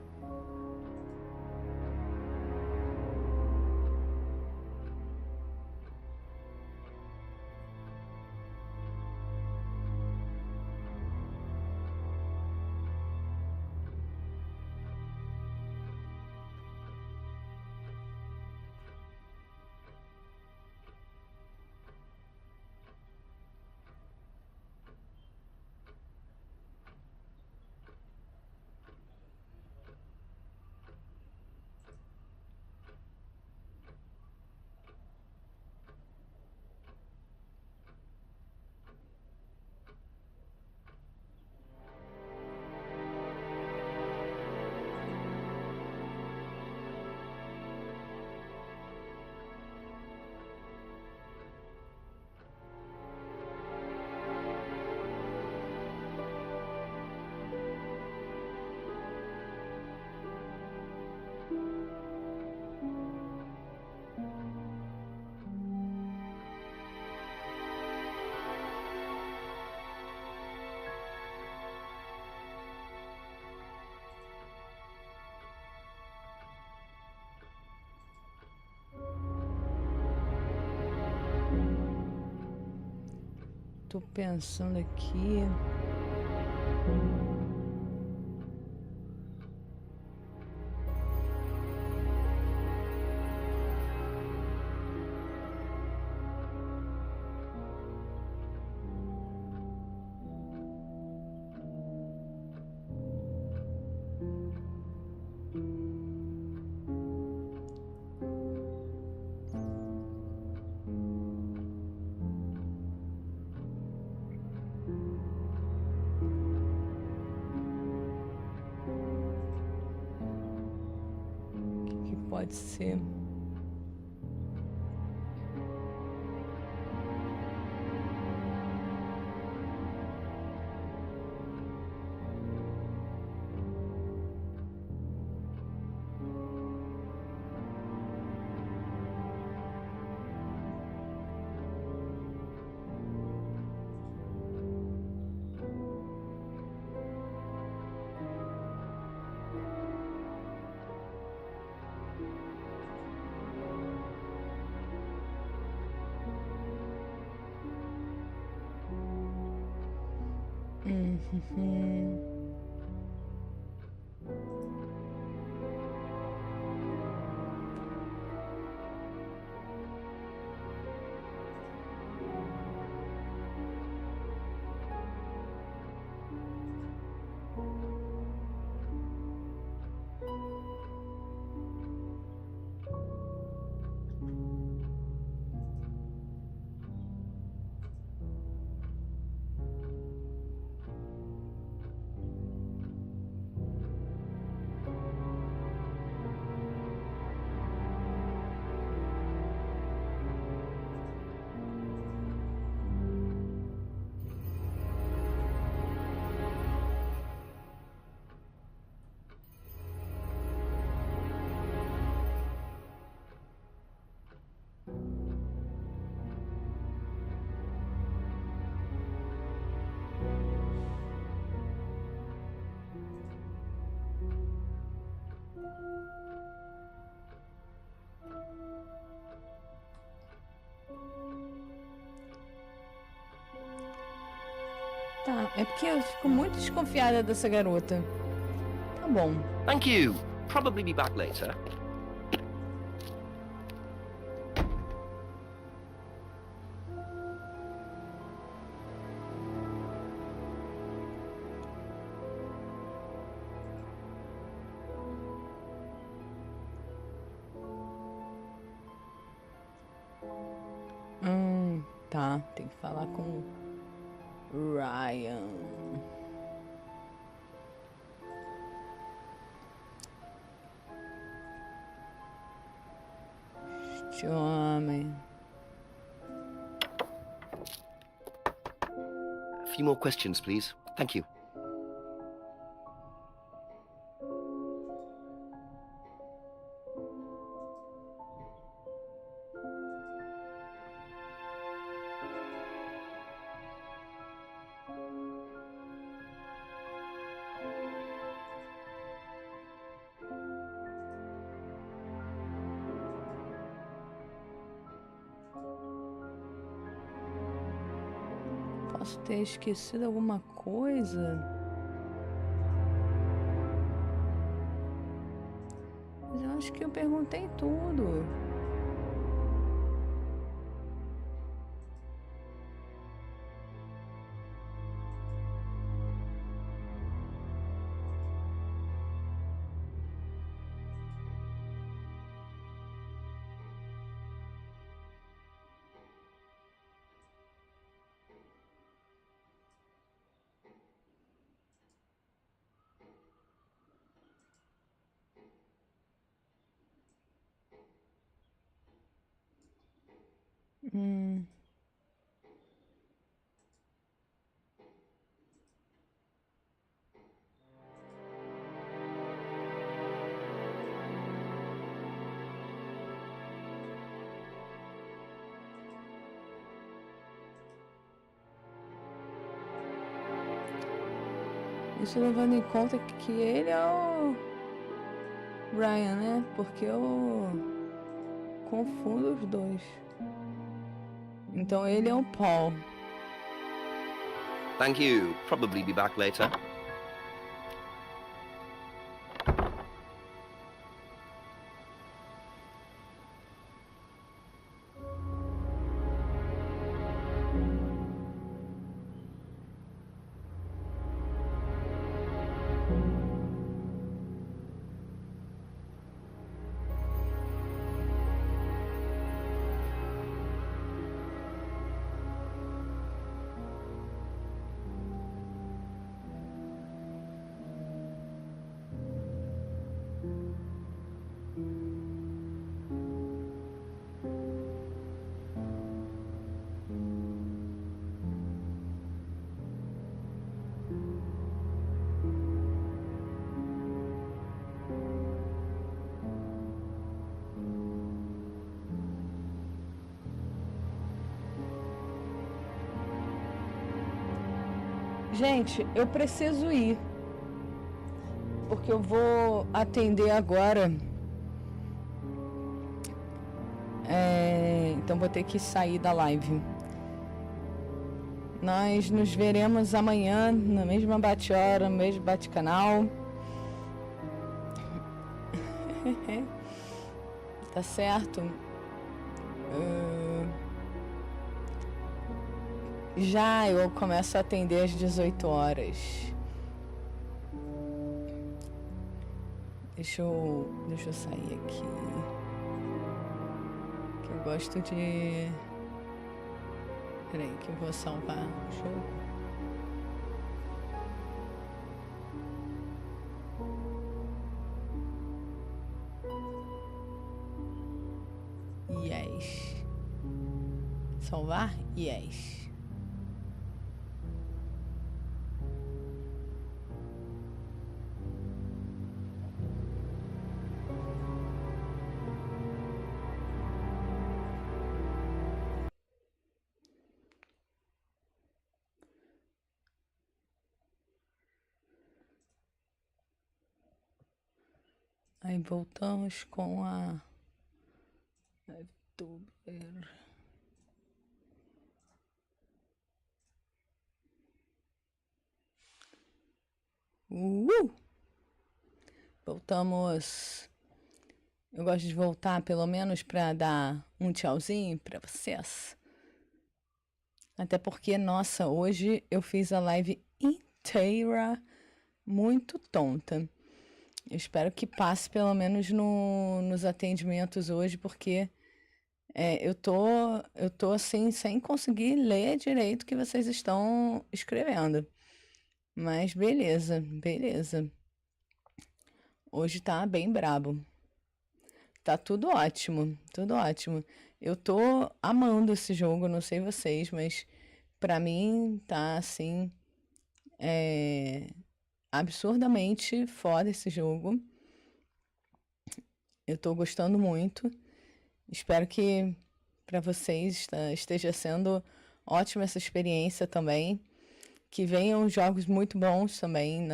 Tô pensando aqui. Pode ser. Tá, é porque eu fico muito desconfiada dessa garota. Tá bom. Thank you. Probably be back later. Tá, tem que falar com Ryan. Este homem. A few more questions, please. Thank you. Posso ter esquecido alguma coisa? Mas eu acho que eu perguntei tudo. Isso levando em conta que ele é o Ryan, né? Porque eu confundo os dois. Então ele é o Paul. Thank you. Probably be back later. Gente, eu preciso ir. Porque eu vou atender agora. Então vou ter que sair da live. Nós nos veremos amanhã na mesma bate-hora, no mesmo bate-canal. Tá certo? Já eu começo a atender às 18 horas. Deixa eu sair aqui. Que eu gosto de... Peraí, que eu vou salvar o jogo. Yes. Salvar? Yes. Aí voltamos com a youtuber. Voltamos. Eu gosto de voltar pelo menos para dar um tchauzinho para vocês. Até porque, nossa, hoje eu fiz a live inteira muito tonta. Eu espero que passe pelo menos nos atendimentos hoje, porque eu tô assim, sem conseguir ler direito o que vocês estão escrevendo. Mas beleza. Hoje tá bem brabo. Tá tudo ótimo. Eu tô amando esse jogo, não sei vocês, mas pra mim tá assim, absurdamente foda esse jogo. Eu tô gostando muito. Espero que pra vocês esteja sendo ótima essa experiência também. Que venham jogos muito bons também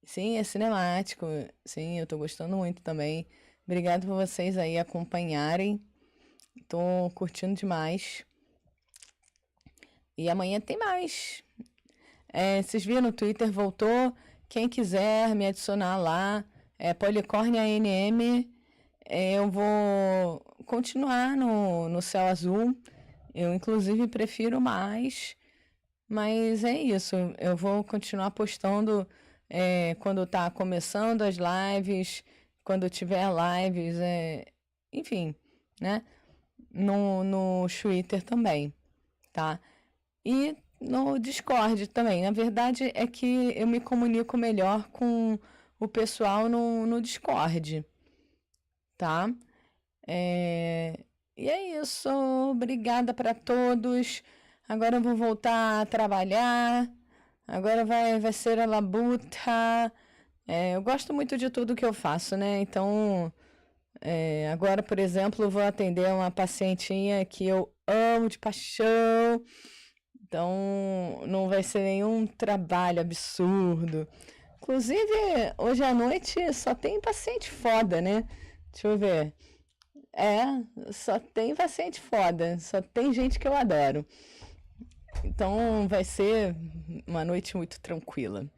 Sim, é cinemático. Sim, eu tô gostando muito também. Obrigado por vocês aí acompanharem. Tô curtindo demais. E amanhã tem mais. Vocês viram no Twitter, voltou. Quem quiser me adicionar lá, Policornia NM. Eu vou continuar no Céu Azul. Eu, inclusive, prefiro mais. Mas é isso. Eu vou continuar postando quando tá começando as lives, quando tiver lives, enfim, né? No Twitter também, tá? E no Discord também. Na verdade é que eu me comunico melhor com o pessoal no Discord, tá? E é isso. Obrigada para todos. Agora eu vou voltar a trabalhar. Agora vai ser a labuta. Eu gosto muito de tudo que eu faço, né? Então, agora, por exemplo, eu vou atender uma pacientinha que eu amo de paixão. Então, não vai ser nenhum trabalho absurdo. Inclusive, hoje à noite só tem paciente foda, né? Deixa eu ver. Só tem paciente foda. Só tem gente que eu adoro. Então vai ser uma noite muito tranquila.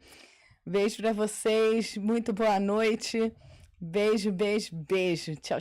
Beijo pra vocês, muito boa noite. Beijo. Tchau.